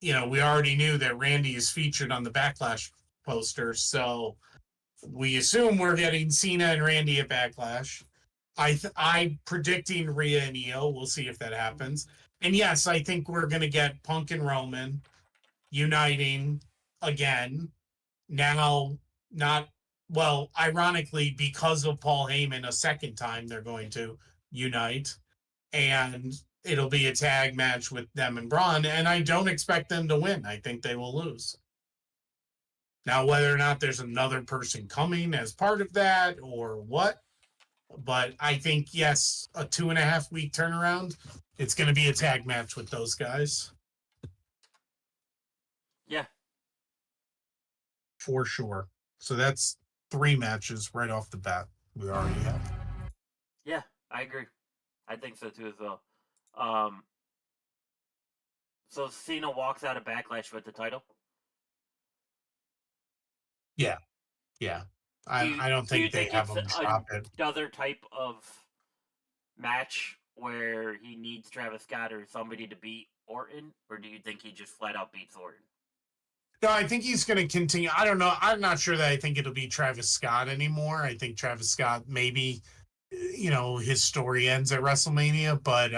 we already knew that Randy is featured on the Backlash poster, so we assume we're getting Cena and Randy at Backlash. I'm predicting Rhea and Io. We'll see if that happens. And yes, I think we're gonna get Punk and Roman uniting again. Now, not well, ironically, because of Paul Heyman, a second time they're going to unite, and it'll be a tag match with them and Braun. And I don't expect them to win. I think they will lose. Now, whether or not there's another person coming as part of that or what, but I think, yes, a 2.5 week turnaround. It's going to be a tag match with those guys. Yeah. For sure. So that's 3 matches right off the bat we already have. Yeah, I agree. I think so too as well. Um, so Cena walks out of Backlash with the title. Yeah. Yeah. Do you I don't do you think they think have it's them drop it. another type of match where he needs Travis Scott or somebody to beat Orton, or do you think he just flat out beats Orton? No, I think he's going to continue. I don't know. I'm not sure that I think it'll be Travis Scott anymore. I think Travis Scott maybe, his story ends at WrestleMania, but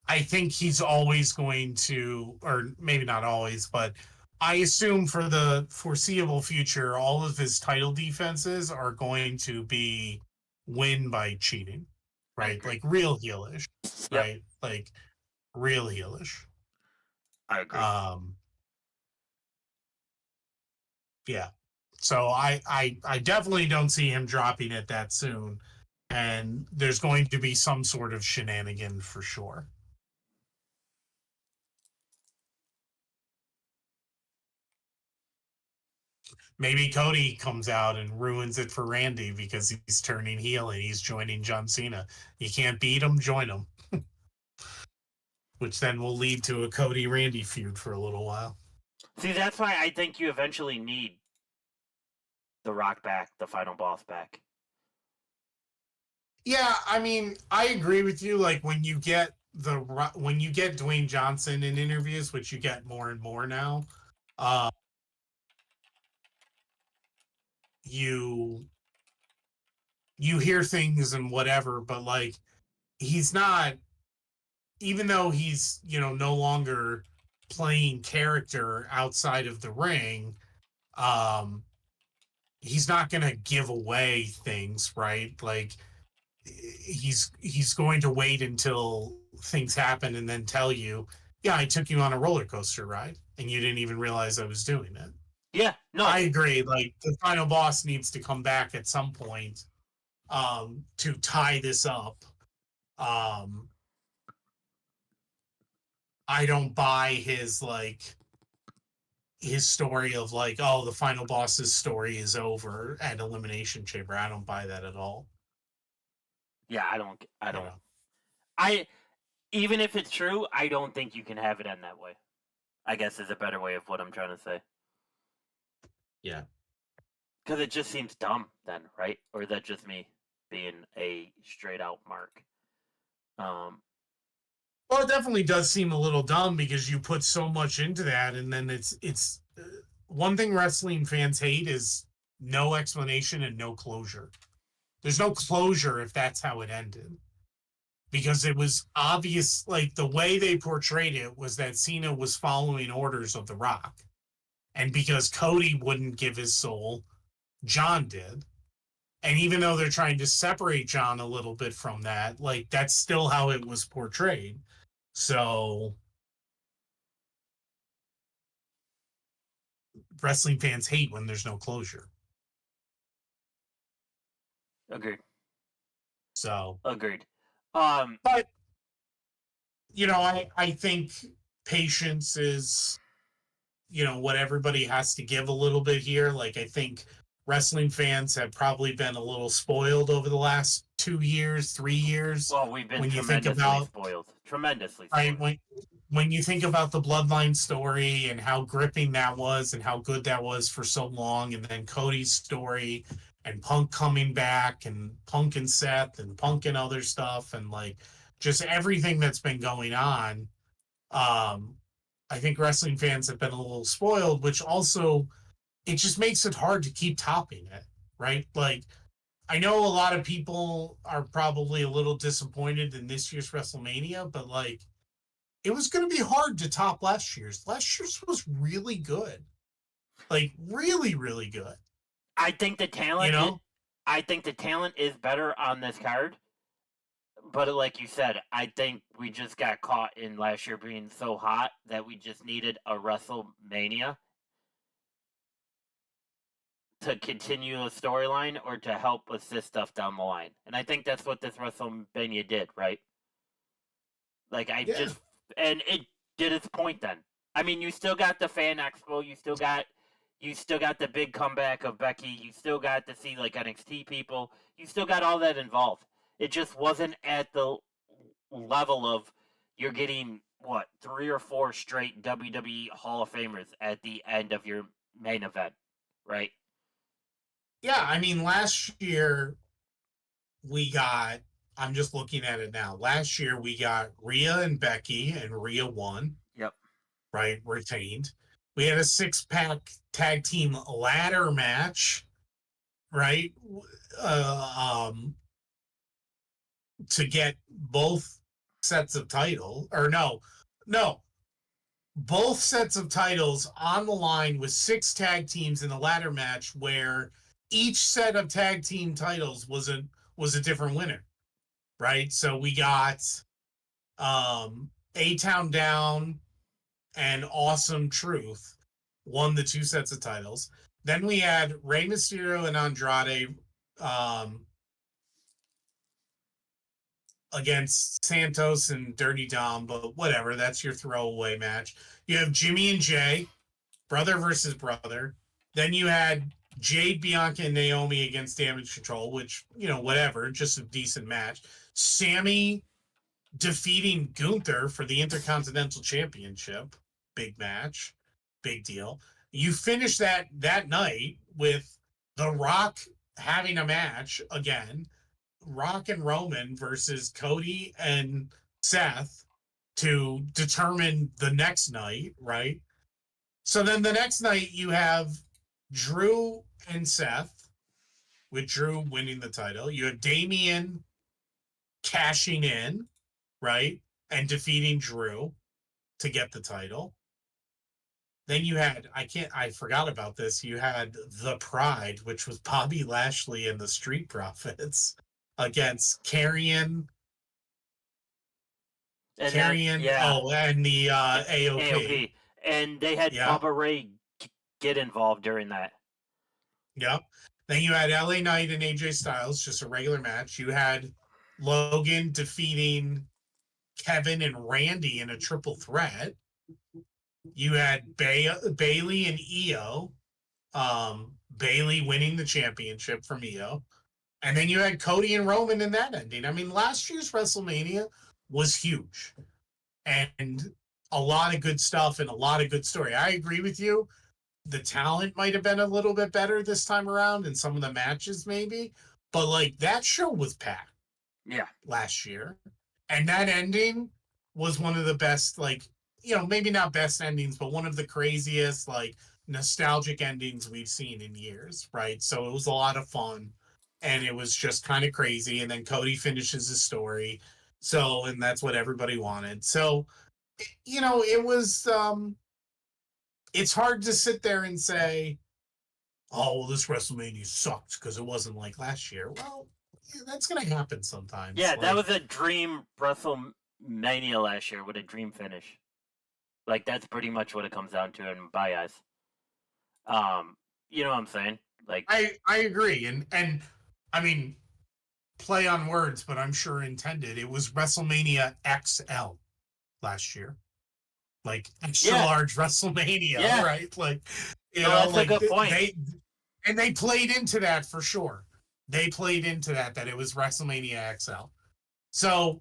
I think he's always going to, or maybe not always, but I assume for the foreseeable future, all of his title defenses are going to be win by cheating, I right? agree. Like real heelish, Yep, right? Like real heelish. I agree. Um, yeah. So I definitely don't see him dropping it that soon. And there's going to be some sort of shenanigan for sure. Maybe Cody comes out and ruins it for Randy because he's turning heel and he's joining John Cena. You can't beat him, join him. Which then will lead to a Cody Randy feud for a little while. See, that's why I think you eventually need the Rock back, the final boss back. Yeah, I mean, I agree with you. Like when you get Dwayne Johnson in interviews, which you get more and more now, uh, you you hear things and whatever, but like he's not, even though he's no longer playing character outside of the ring, um he's not going to give away things, right? Like he's going to wait until things happen and then tell you, yeah, I took you on a roller coaster ride and you didn't even realize I was doing it. Yeah, no, I agree, like the final boss needs to come back at some point to tie this up. um I don't buy his story of like, oh, the final boss's story is over at Elimination Chamber. I don't buy that at all. yeah, I don't, I You don't, know, I even if it's true, I don't think you can have it end that way. I guess is a better way of what I'm trying to say. yeah. Because it just seems dumb then, right? Or is that just me being a straight out mark? Um, Well, it definitely does seem a little dumb because you put so much into that, and then it's one thing wrestling fans hate is no explanation and no closure. There's no closure if that's how it ended. Because it was obvious, like the way they portrayed it was that Cena was following orders of The Rock. And because Cody wouldn't give his soul, John did. And even though they're trying to separate John a little bit from that, like that's still how it was portrayed. So wrestling fans hate when there's no closure. agreed. So, Agreed. but I think patience is what everybody has to give a little bit here. Like I think wrestling fans have probably been a little spoiled over the last 2 years, 3 years. Well, we've been When you think tremendously about spoiled. Tremendously right spoiled. when you think about the bloodline story and how gripping that was and how good that was for so long, and then Cody's story and Punk coming back and Punk and Seth and Punk and other stuff and like just everything that's been going on. um I think wrestling fans have been a little spoiled, which also it just makes it hard to keep topping it, right? Like I know a lot of people are probably a little disappointed in this year's WrestleMania, but like it was going to be hard to top last year's. Last year's was really good, like really, really good. I think the You talent. know, I think the talent is better on this card. But like you said, I think we just got caught in last year being so hot that we just needed a WrestleMania to continue a storyline or to help assist stuff down the line. And I think that's what this WrestleMania did, right? Like I Yeah. just and it did its point then. I mean, you still got the fan expo, you still got the big comeback of Becky, you still got to see like NXT people, you still got all that involved. It just wasn't at the level of you're getting what 3 or 4 straight WWE Hall of Famers at the end of your main event, right? Yeah, I mean, last year we got, I'm just looking at it now. Last year we got Rhea and Becky, and Rhea won, Yep. right? Retained. We had a 6-pack tag team ladder match, right? Um, to get both sets of title, or no, both sets of titles on the line with 6 tag teams in a ladder match where each set of tag team titles was a different winner, right? So we got A Town Down and Awesome Truth won the 2 sets of titles. Then we had Rey Mysterio and Andrade against Santos and Dirty Dom, but whatever, that's your throwaway match. You have Jimmy and Jay, brother versus brother. Then you had Jade, Bianca, and Naomi against Damage Control, which, whatever, just a decent match. Sammy defeating Gunther for the Intercontinental Championship. Big match. Big deal. You finish that night with The Rock having a match again. Rock and Roman versus Cody and Seth to determine the next night, right? So then the next night you have Drew and Seth, with Drew winning the title. You have Damian cashing in, right? And defeating Drew to get the title. Then you had, I forgot about this. You had The Pride, which was Bobby Lashley and the Street Profits against And then yeah, and the AOP. AOP, and they had Yeah. Bubba Ray get involved during that. Yep. Then you had LA Knight and AJ Styles, just a regular match. You had Logan defeating Kevin and Randy in a triple threat. You had Bailey and Io. Bailey winning the championship from Io. And then you had Cody and Roman in that ending. I mean, last year's WrestleMania was huge. And a lot of good stuff and a lot of good story. I agree with you. The talent might have been a little bit better this time around in some of the matches, maybe. But like that show was packed. Yeah. Last year. And that ending was one of the best, like, maybe not best endings, but one of the craziest, like, nostalgic endings we've seen in years, right? So it was a lot of fun. And it was just kind of crazy. And then Cody finishes his story. So, and that's what everybody wanted. So, it was it's hard to sit there and say, oh, well, this WrestleMania sucked because it wasn't like last year. Well, yeah, that's going to happen sometimes. Yeah, that like, was a dream WrestleMania last year with a dream finish. Like that's pretty much what it comes down to in my eyes. You know what I'm saying? Like I agree, and I mean, play on words, but I'm sure intended. It was WrestleMania XL last year, like extra large WrestleMania, right? Like, that's like a good point. they played into that for sure. They played into that it was WrestleMania XL. So,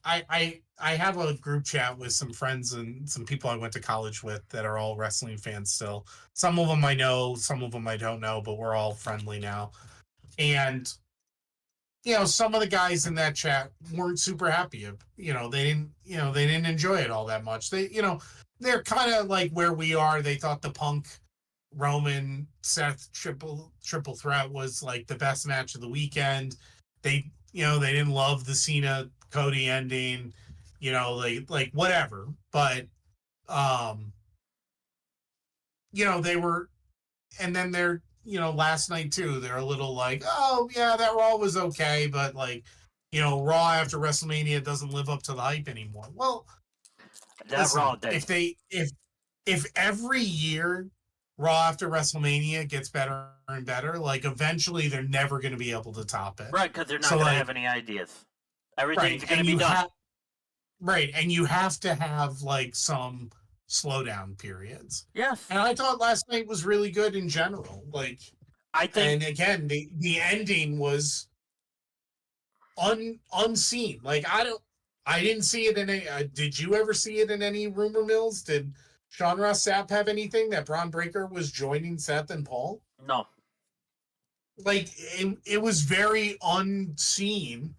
I have a group chat with some friends and some people I went to college with that are all wrestling fans still. Some of them I know, some of them I don't know, but we're all friendly now. And some of the guys in that chat weren't super happy. They didn't enjoy it all that much. They're kind of like where we are. They thought the Punk Roman Seth triple threat was like the best match of the weekend. They didn't love the Cena Cody ending, like whatever. But they were, and then they're, last night too, they're a little like, oh yeah, that Raw was okay, but like, Raw after WrestleMania doesn't live up to the hype anymore. Well, that listen, Raw did. if every year Raw after WrestleMania gets better and better, like eventually they're never going to be able to top it. Right, because they're So not going to like, have any ideas. right, Everything's going to and be you done. have right, and you have to have like some slowdown periods. Yes. And I thought last night was really good in general. Like, I think and again, the ending was unseen. Like I didn't see it in any. Did you ever see it in any rumor mills? Did Sean Ross Sapp have anything that Braun Breaker was joining Seth and Paul? no. Like it was very unseen,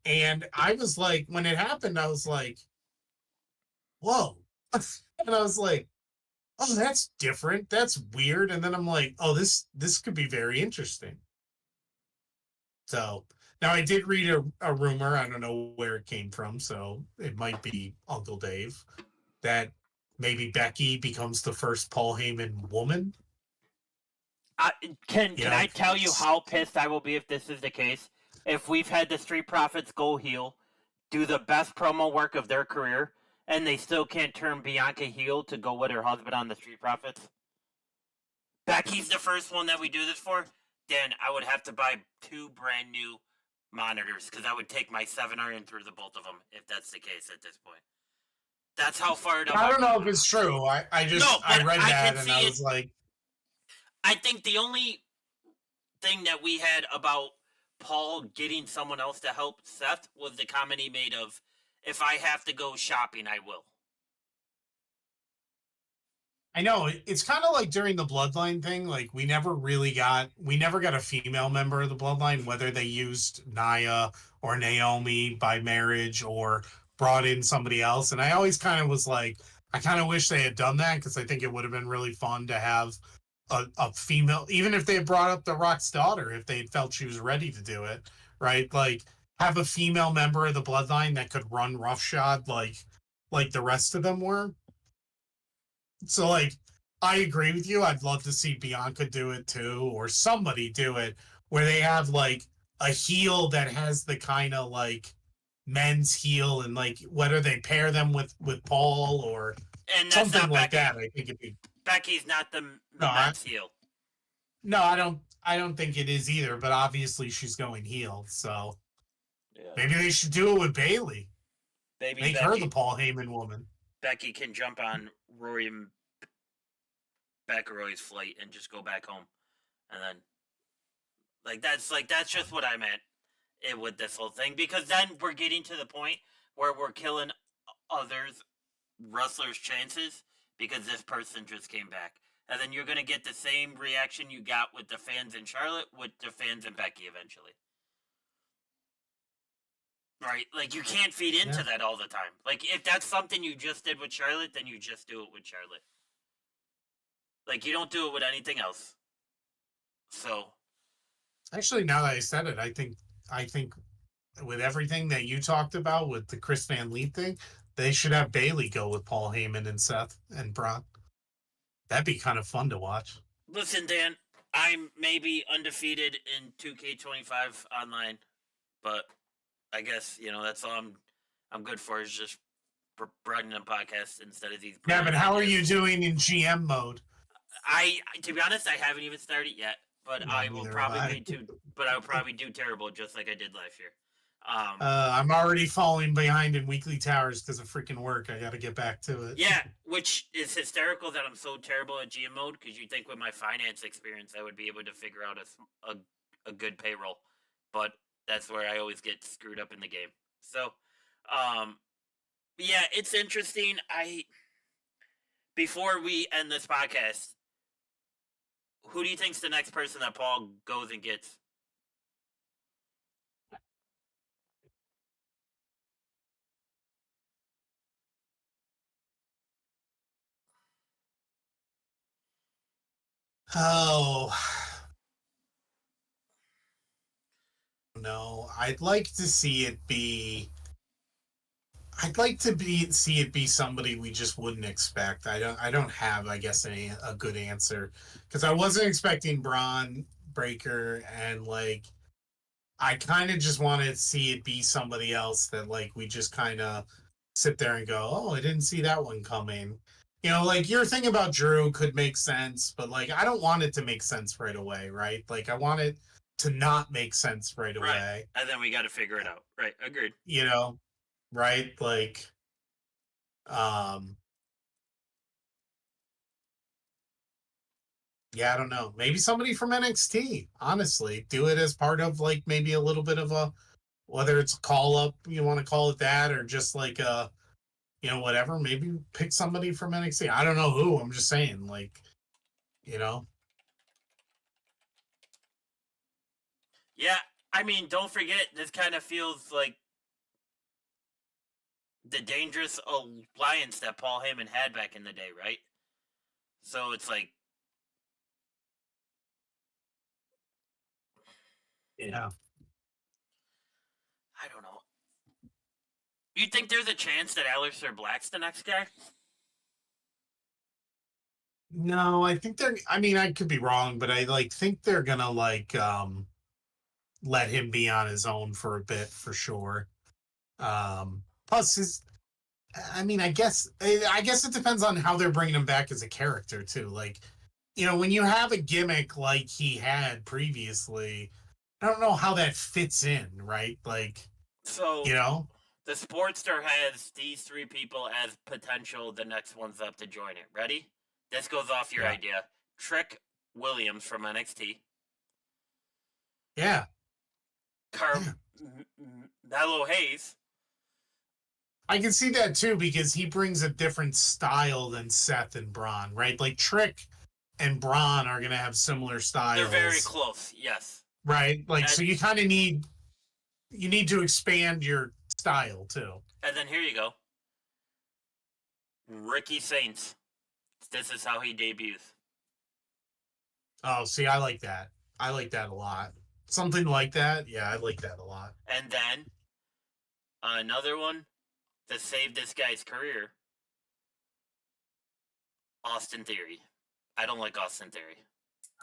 and I was like, when it happened, I was like, whoa, and I was like, oh, that's different. That's weird. And then I'm like, oh, this could be very interesting. So now I did read a rumor. I don't know where it came from, so it might be Uncle Dave that maybe Becky becomes the first Paul Heyman woman. I, can You can know, I tell you how pissed I will be if this is the case? If we've had the Street Profits go heel, do the best promo work of their career, and they still can't turn Bianca heel to go with her husband on the Street Profits. Becky's the first one that we do this for. Then I would have to buy 2 brand new monitors because I would take my 7 iron through the both of them if that's the case at this point. That's how fired up I I. don't know if it's true. No, I but read I that can and see I it. was like, I think the only thing that we had about Paul getting someone else to help Seth was the comment he made of, "If I have to go shopping, I will." I know it's kind of like during the bloodline thing. Like we never got a female member of the bloodline, whether they used Naya or Naomi by marriage or brought in somebody else. And I always kind of was like, I kind of wish they had done that because I think it would have been really fun to have a female, even if they had brought up the Rock's daughter, if they had felt she was ready to do it, right? Like have a female member of the bloodline that could run roughshod like the rest of them were. So like I agree with you. I'd love to see Bianca do it too, or somebody do it where they have like a heel that has the kind of like men's heel and like whether they pair them with Paul or And that's something not like Becky. that. I think it'd be Becky's not no, the men's heel. no, I don't think it is either, but obviously she's going heel, so Yeah. maybe they should do it with Bailey. Maybe Make her the Paul Heyman woman. Becky can jump on Rory McIlroy's flight and just go back home, and then that's just what I meant with this whole thing because then we're getting to the point where we're killing others wrestlers' chances because this person just came back. And then you're gonna get the same reaction you got with the fans in Charlotte with the fans in Becky eventually. Right? Like you can't feed into that all the time. Like if that's something you just did with Charlotte, then you just do it with Charlotte. Like you don't do it with anything else. So Actually, now that I said it, I think with everything that you talked about with the Chris Van Lee thing, they should have Bailey go with Paul Heyman and Seth and Brock. That'd be kind of fun to watch. listen, Dan, I'm maybe undefeated in 2K25 online, but I guess that's all I'm good for is just broadening the podcast instead of these. Yeah, but how are ideas. you doing in GM mode? To be honest, I haven't even started yet, but Yeah, I will neither probably have I. be too. But I will probably do terrible, just like I did last year. I'm already falling behind in weekly towers because of freaking work. I got to get back to it. Yeah, which is hysterical that I'm so terrible at GM mode because you think with my finance experience I would be able to figure out a good payroll, but that's where I always get screwed up in the game. So, um, yeah, it's interesting. Before we end this podcast, who do you think's the next person that Paul goes and gets? Oh, no. I'd like to be see it be somebody we just wouldn't expect. I don't have, I guess, a good answer because I wasn't expecting Braun Breaker and like I kind of just want to see it be somebody else that like we just kind of sit there and go, oh, I didn't see that one coming. You know, like your thing about Drew could make sense, but like I don't want it to make sense right away, right? Like I want it to not make sense right Right. away. And then we got to figure it out. Right. Agreed. You know, right? Like, um, yeah, I don't know. Maybe somebody from NXT, honestly, do it as part of like maybe a little bit of a whether it's a call up, you want to call it that, or just like whatever. Maybe pick somebody from NXT. I don't know who. I'm just saying, like, you know, Yeah. I mean, don't forget, this kind of feels like the dangerous alliance that Paul Heyman had back in the day, right? So it's like, yeah. I don't know. You think there's a chance that Aleister Black's the next guy? No, I think they're. I mean, I could be wrong, but I like think they're gonna like let him be on his own for a bit for sure. Plus, his. I mean, I guess it depends on how they're bringing him back as a character too. Like, when you have a gimmick like he had previously, I don't know how that fits in, right? Like, So you know, the Sportster has these three people as potential the next ones up to join it. Ready? This goes off your yeah, idea. Trick Williams from NXT. yeah, yeah. Carmelo Hayes. I can see that too because he brings a different style than Seth and Braun, right? Like Trick and Braun are gonna have similar They're very styles, close, yes. right? Like, And so you kind of need to expand your style too. and then here you go. Ricky Saints. This is how he debuts. Oh, see, I like that. I like that a lot. Something like that, yeah, I like that a lot. And then another one to save this guy's career, Austin Theory. I don't like Austin Theory.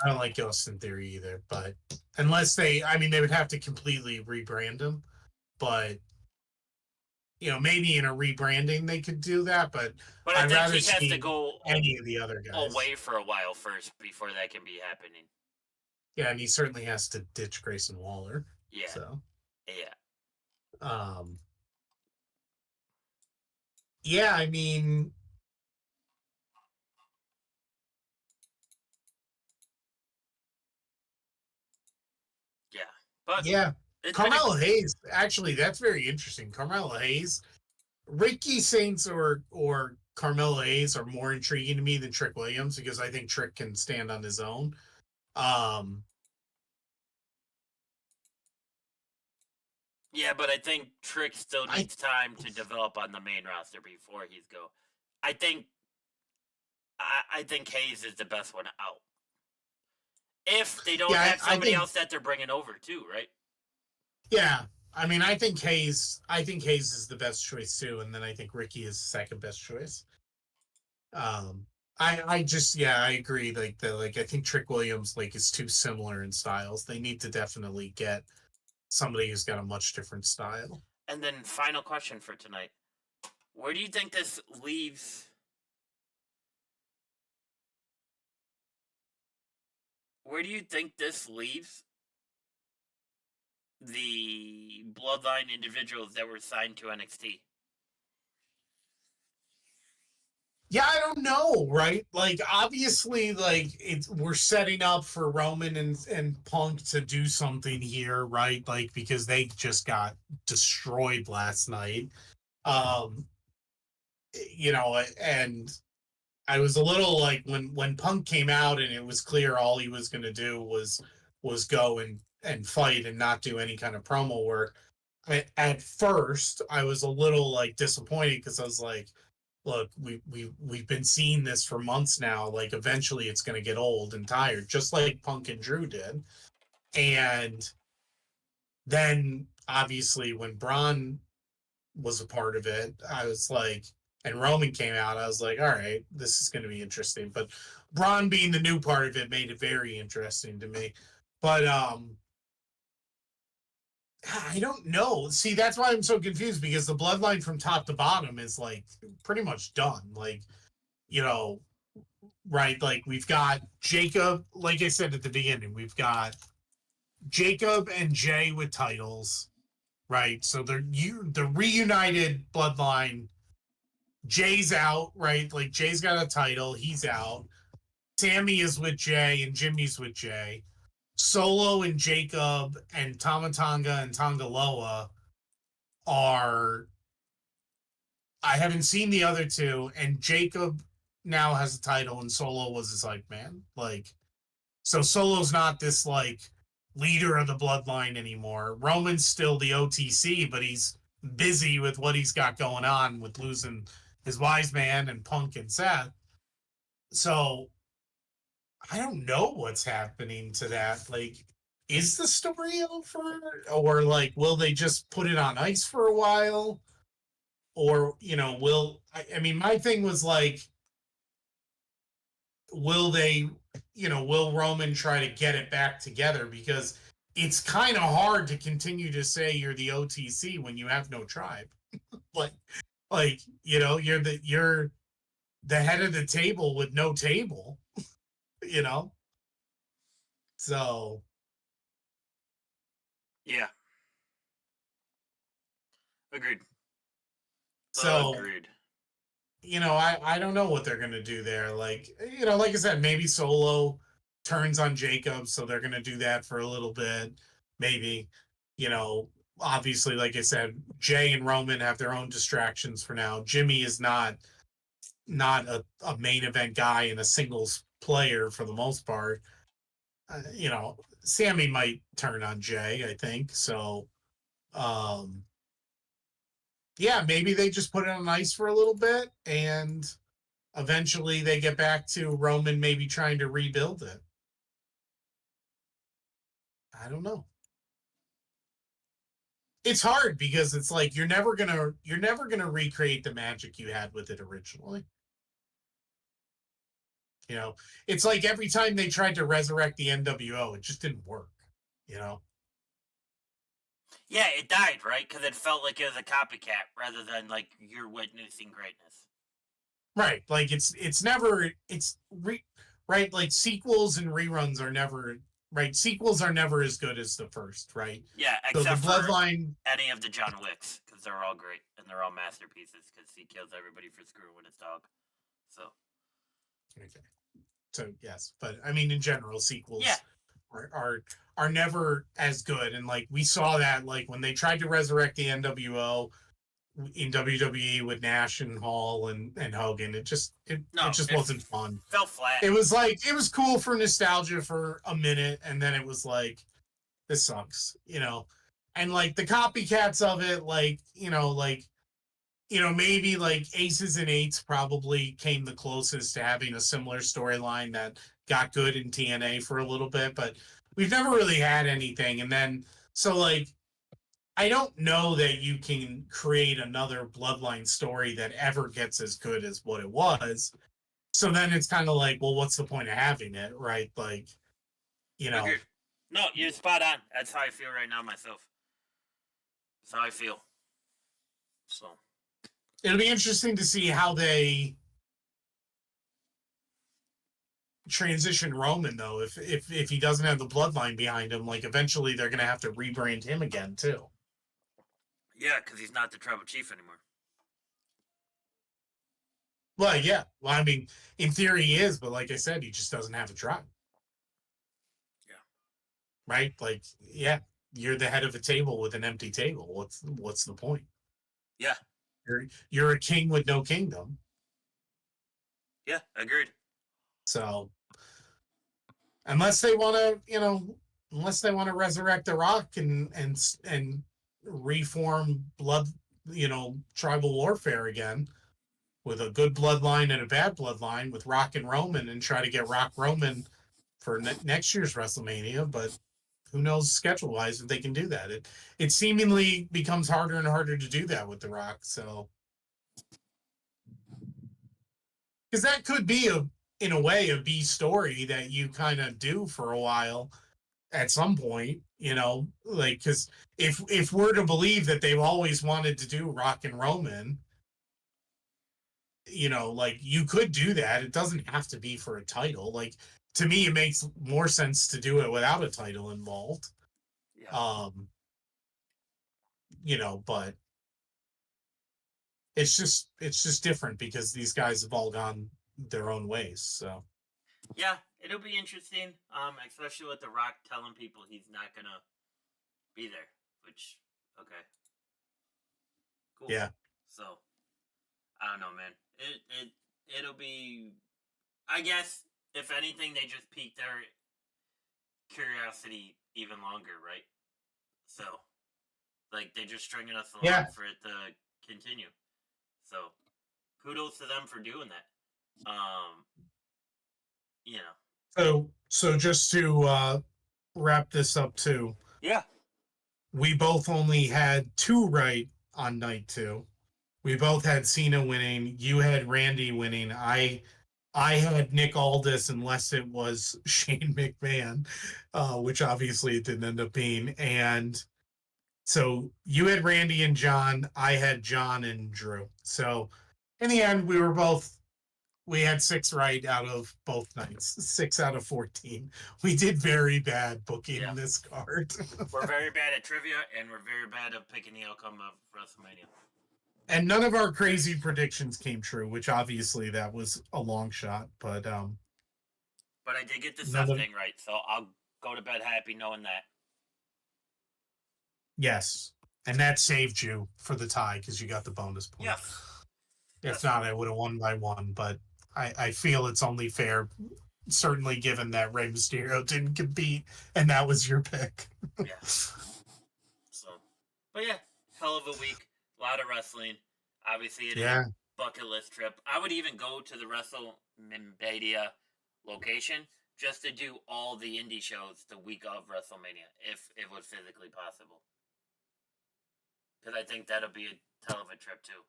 I don't like Austin Theory either, but unless I mean, they would have to completely rebrand him. But maybe in a rebranding they could do that. But But I I'd think rather he has to see go any of the other guys. away for a while first before that can be happening. Yeah, and he certainly has to ditch Grayson Waller. Yeah, So, yeah, um, yeah, I mean, yeah. But yeah, it's been a Carmelo Hayes. Actually, that's very interesting. Carmelo Hayes, Ricky Saints, or Carmelo Hayes are more intriguing to me than Trick Williams because I think Trick can stand on his own. Um, yeah, but I think Trick still I needs time to develop on the main roster before he's go. I think I think Hayes is the best one out. If they don't yeah, have I somebody think else that they're bringing over too, right? yeah. I mean, I think Hayes is the best choice too, and then I think Ricky is the second best choice. Um, I just yeah, I agree. Like I think Trick Williams like is too similar in styles. They need to definitely get somebody who's got a much different style. And then final question for tonight: where do you think this leaves? Where do you think this leaves the bloodline individuals that were signed to NXT? Yeah, I don't know, right? Like obviously, like we're setting up for Roman and Punk to do something here, right? Like because they just got destroyed last night. Um, and I was a little like when Punk came out and it was clear all he was going to do was go and fight and not do any kind of promo work. At first, I was a little like disappointed because I was like, look, we've been seeing this for months now. Like eventually, it's going to get old and tired, just like Punk and Drew did. And then obviously, when Braun was a part of it, I was like, and Roman came out, I was like, all right, this is going to be interesting. But Braun being the new part of it made it very interesting to me. But I don't know. See, that's why I'm so confused because the bloodline from top to bottom is like pretty much done. Like you know, right? Like we've got Jacob, like I said at the beginning, we've got Jacob and Jay with titles, right? So the reunited bloodline. Jay's out, right? Like Jay's got a title, he's out. Sammy is with Jay and Jimmy's with Jay. Solo and Jacob and Tamatanga and Tongaloa are. I haven't seen the other two, and Jacob now has a title, and Solo was his hype man. Like, so Solo's not this like leader of the bloodline anymore. Roman's still the OTC, but he's busy with what he's got going on with losing his wise man and Punk and Seth. So I don't know what's happening to that. Like, is the story over? Or like will they just put it on ice for a while? Or, I mean, my thing was like, will they, will Roman try to get it back together? Because it's kind of hard to continue to say you're the OTC when you have no tribe. like, you're the head of the table with no table, you know? So, Yeah. Agreed. so, Agreed. I don't know what they're going to do there. Like, like I said, maybe Solo turns on Jacob. So they're going to do that for a little bit. Maybe, you know, obviously, like I said, Jay and Roman have their own distractions for now. Jimmy is not a main event guy and a singles player for the most part. Sammy might turn on Jay, I think. So, um, yeah, maybe they just put it on ice for a little bit and eventually they get back to Roman maybe trying to rebuild it. I don't know. It's hard because it's like you're never gonna recreate the magic you had with it originally. You know, it's like every time they tried to resurrect the NWO, it just didn't work. You know, Yeah, it died, right? Because it felt like it was a copycat rather than like you're witnessing greatness. right? Like it's never right. Like sequels and reruns are never right. Sequels are never as good as the first, right? Yeah, So the except for Bloodline. any of the John Wicks, because they're all great and they're all masterpieces because he kills everybody for screwing his dog. So. Okay. So yes, but I mean in general, sequels Yeah. are never as good. And like we saw that like when they tried to resurrect the NWO in WWE with Nash and Hall and Hogan, it No, just wasn't fun. fell flat. It was cool for nostalgia for a minute, and then it was like this sucks, And like the copycats of it, maybe like Aces and Eights probably came the closest to having a similar storyline that got good in TNA for a little bit, but we've never really had anything. And then, so like, I don't know that you can create another Bloodline story that ever gets as good as what it was. So then it's kind of like, well, what's the point of having it, right? Like, you know, Agreed. No, you're spot on. That's how I feel right now myself. That's how I feel. So. it'll be interesting to see how they transition Roman though. If he doesn't have the bloodline behind him, like eventually they're gonna have to rebrand him again too. Yeah, because he's not the tribal chief anymore. Well, yeah. Well, I mean, in theory he is, but like I said, he just doesn't have a tribe. Yeah. Right? Like, yeah, you're the head of a table with an empty table. What's the point? Yeah. You're a king with no kingdom. Yeah, agreed. So unless they want to, resurrect the Rock and reform blood, tribal warfare again with a good bloodline and a bad bloodline with Rock and Roman and try to get Rock Roman for next year's WrestleMania, but who knows schedule wise if they can do that. It seemingly becomes harder and harder to do that with The Rock. So because that could be in a way a B story that you kind of do for a while at some point, like because if we're to believe that they've always wanted to do Rock and Roman, like you could do that. It doesn't have to be for a title. Like to me, it makes more sense to do it without a title involved. Yeah. Um, but it's just different because these guys have all gone their own ways. So Yeah, it'll be interesting. Especially with The Rock telling people he's not gonna be there. Which, okay, cool. yeah. So I don't know, man. It'll be. I guess if anything, they just piqued their curiosity even longer, right? So like they're just stringing us along Yeah. for it to continue. So kudos to them for doing that. You know. So just to wrap this up too, Yeah. we both only had two right on night two. We both had Cena winning. You had Randy winning. I had Nick Aldis unless it was Shane McMahon, which obviously it didn't end up being. And so you had Randy and John. I had John and Drew. So in the end, we had six right out of both nights, 6 out of 14. We did very bad booking Yeah. this card. We're very bad at trivia, and we're very bad at picking the outcome of WrestleMania. And none of our crazy predictions came true, which obviously that was a long shot, but But I did get the none Seth of thing right, so I'll go to bed happy knowing that. yes. And that saved you for the tie because you got the bonus point. Yes. If Yes. not, I would have won by one, but I feel it's only fair, certainly given that Rey Mysterio didn't compete and that was your pick. Yeah. So, but yeah, hell of a week. A lot of wrestling. Obviously, it is Yeah. a bucket list trip. I would even go to the WrestleMania location just to do all the indie shows the week of WrestleMania, if it was physically possible. Because I think that'll be a hell of a trip too.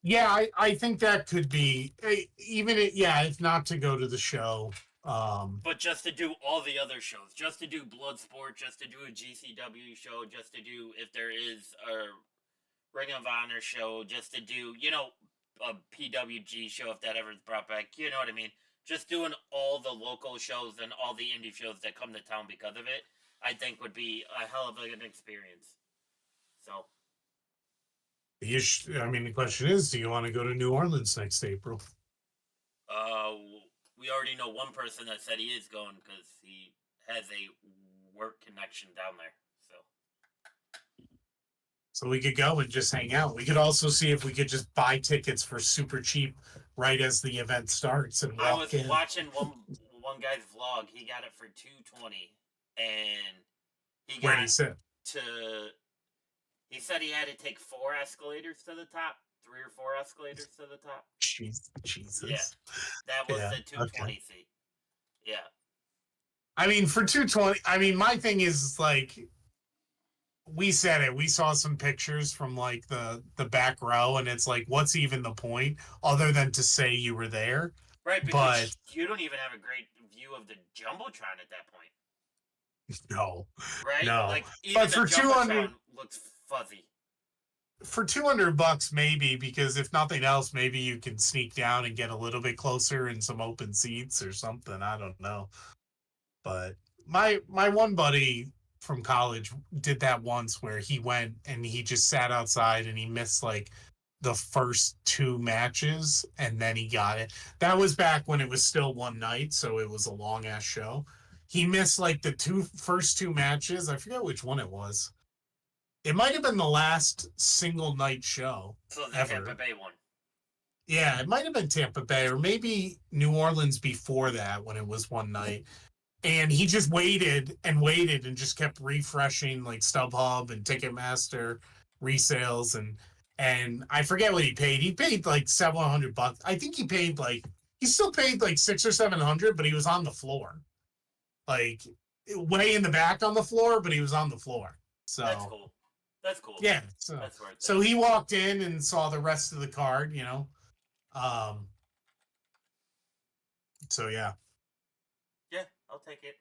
Yeah, I think that could be even if not to go to the show. But just to do all the other shows, just to do Bloodsport, just to do a GCW show, just to do if there is a Ring of Honor show, just to do a PWG show if that ever is brought back. You know what I mean? Just doing all the local shows and all the indie shows that come to town because of it, I think would be a hell of an experience. So I mean, the question is, do you want to go to New Orleans next April? Uh, we already know one person that said he is going because he has a work connection down there. So we could go and just hang out. We could also see if we could just buy tickets for super cheap right as the event starts and I walk was in. watching one guy's vlog. He got it for $220, and he Where got do you sit? to. He said he had to take 4 escalators to the top, 3 or 4 escalators to the top. Jesus. Yeah, that was Yeah, the 220 okay. seat. Yeah, I mean, for 220, I mean, my thing is like we said it. We saw some pictures from like the back row, and it's like, what's even the point other than to say you were there? right. But Because you don't even have a great view of the jumbotron at that point. no, Right? no. Like even But the for 200, jumbotron looks fuzzy. for $200 maybe, because if nothing else, maybe you can sneak down and get a little bit closer in some open seats or something. I don't know. But my one buddy from college did that once where he went and he just sat outside and he missed like the first two matches and then he got it. That was back when it was still one night, so it was a long ass show. He missed like the first two matches. I forget which one it was. It might have been the last single night show So the ever. Tampa Bay one. Yeah, it might have been Tampa Bay or maybe New Orleans before that when it was one night. And he just waited and just kept refreshing like StubHub and Ticketmaster resales and I forget what he paid. He paid like $700. I think he still paid like 600 or 700, but he was on the floor. Like way in the back on the floor, but he was on the floor. That's So cool. That's cool. yeah, so That's worth it. so he walked in and saw the rest of the card, Um so yeah. Yeah, I'll take it.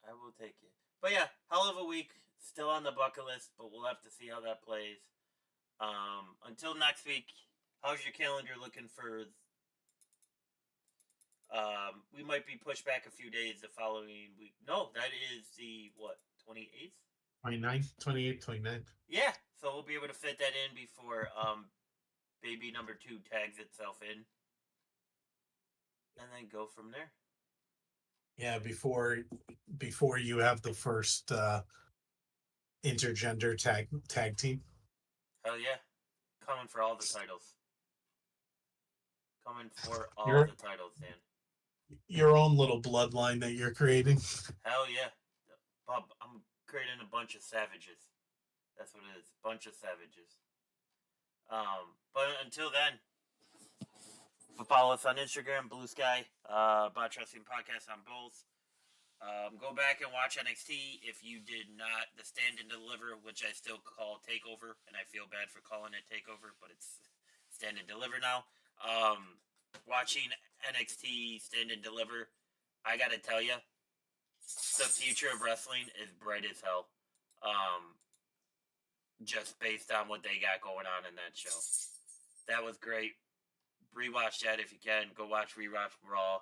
I will take it. But yeah, hell of a week. Still on the bucket list, but we'll have to see how that plays. Until next week, how's your calendar looking for? We might be pushed back a few days the following week. No, that is the what, 28th? 29th, 28th, 29th. Yeah, so we'll be able to fit that in before baby number 2 tags itself in, and then go from there. Yeah, before you have the first intergender tag team. Hell yeah, coming for all the titles. Coming for all Your the titles, Dan. your own little bloodline that you're creating. Hell yeah, Bob. I'm creating a bunch of savages. That's what it is, bunch of savages. But until then, follow us on Instagram, Blue Sky, Botch Wrestling Podcast on both. Go back and watch NXT if you did not. The Stand and Deliver, which I still call Takeover, and I feel bad for calling it Takeover, but it's Stand and Deliver now. Watching NXT Stand and Deliver, I gotta tell you, the future of wrestling is bright as hell. Just based on what they got going on in that show. That was great. Rewatch that if you can. Go watch Rewatch Raw.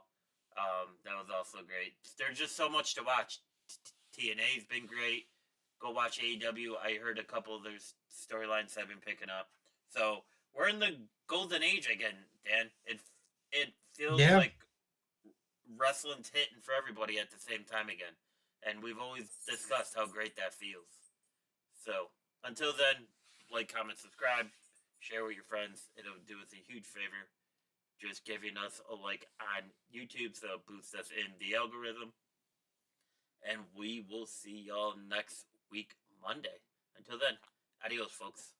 That was also great. There's just so much to watch. TNA's been great. Go watch AEW. I heard a couple of their storylines I've been picking up. So we're in the golden age again, Dan. It feels like wrestling's hitting for everybody at the same time again. And we've always discussed how great that feels. So until then, like, comment, subscribe, share with your friends. It'll do us a huge favor. Just giving us a like on YouTube so it boosts us in the algorithm. And we will see y'all next week, Monday. Until then, adios, folks.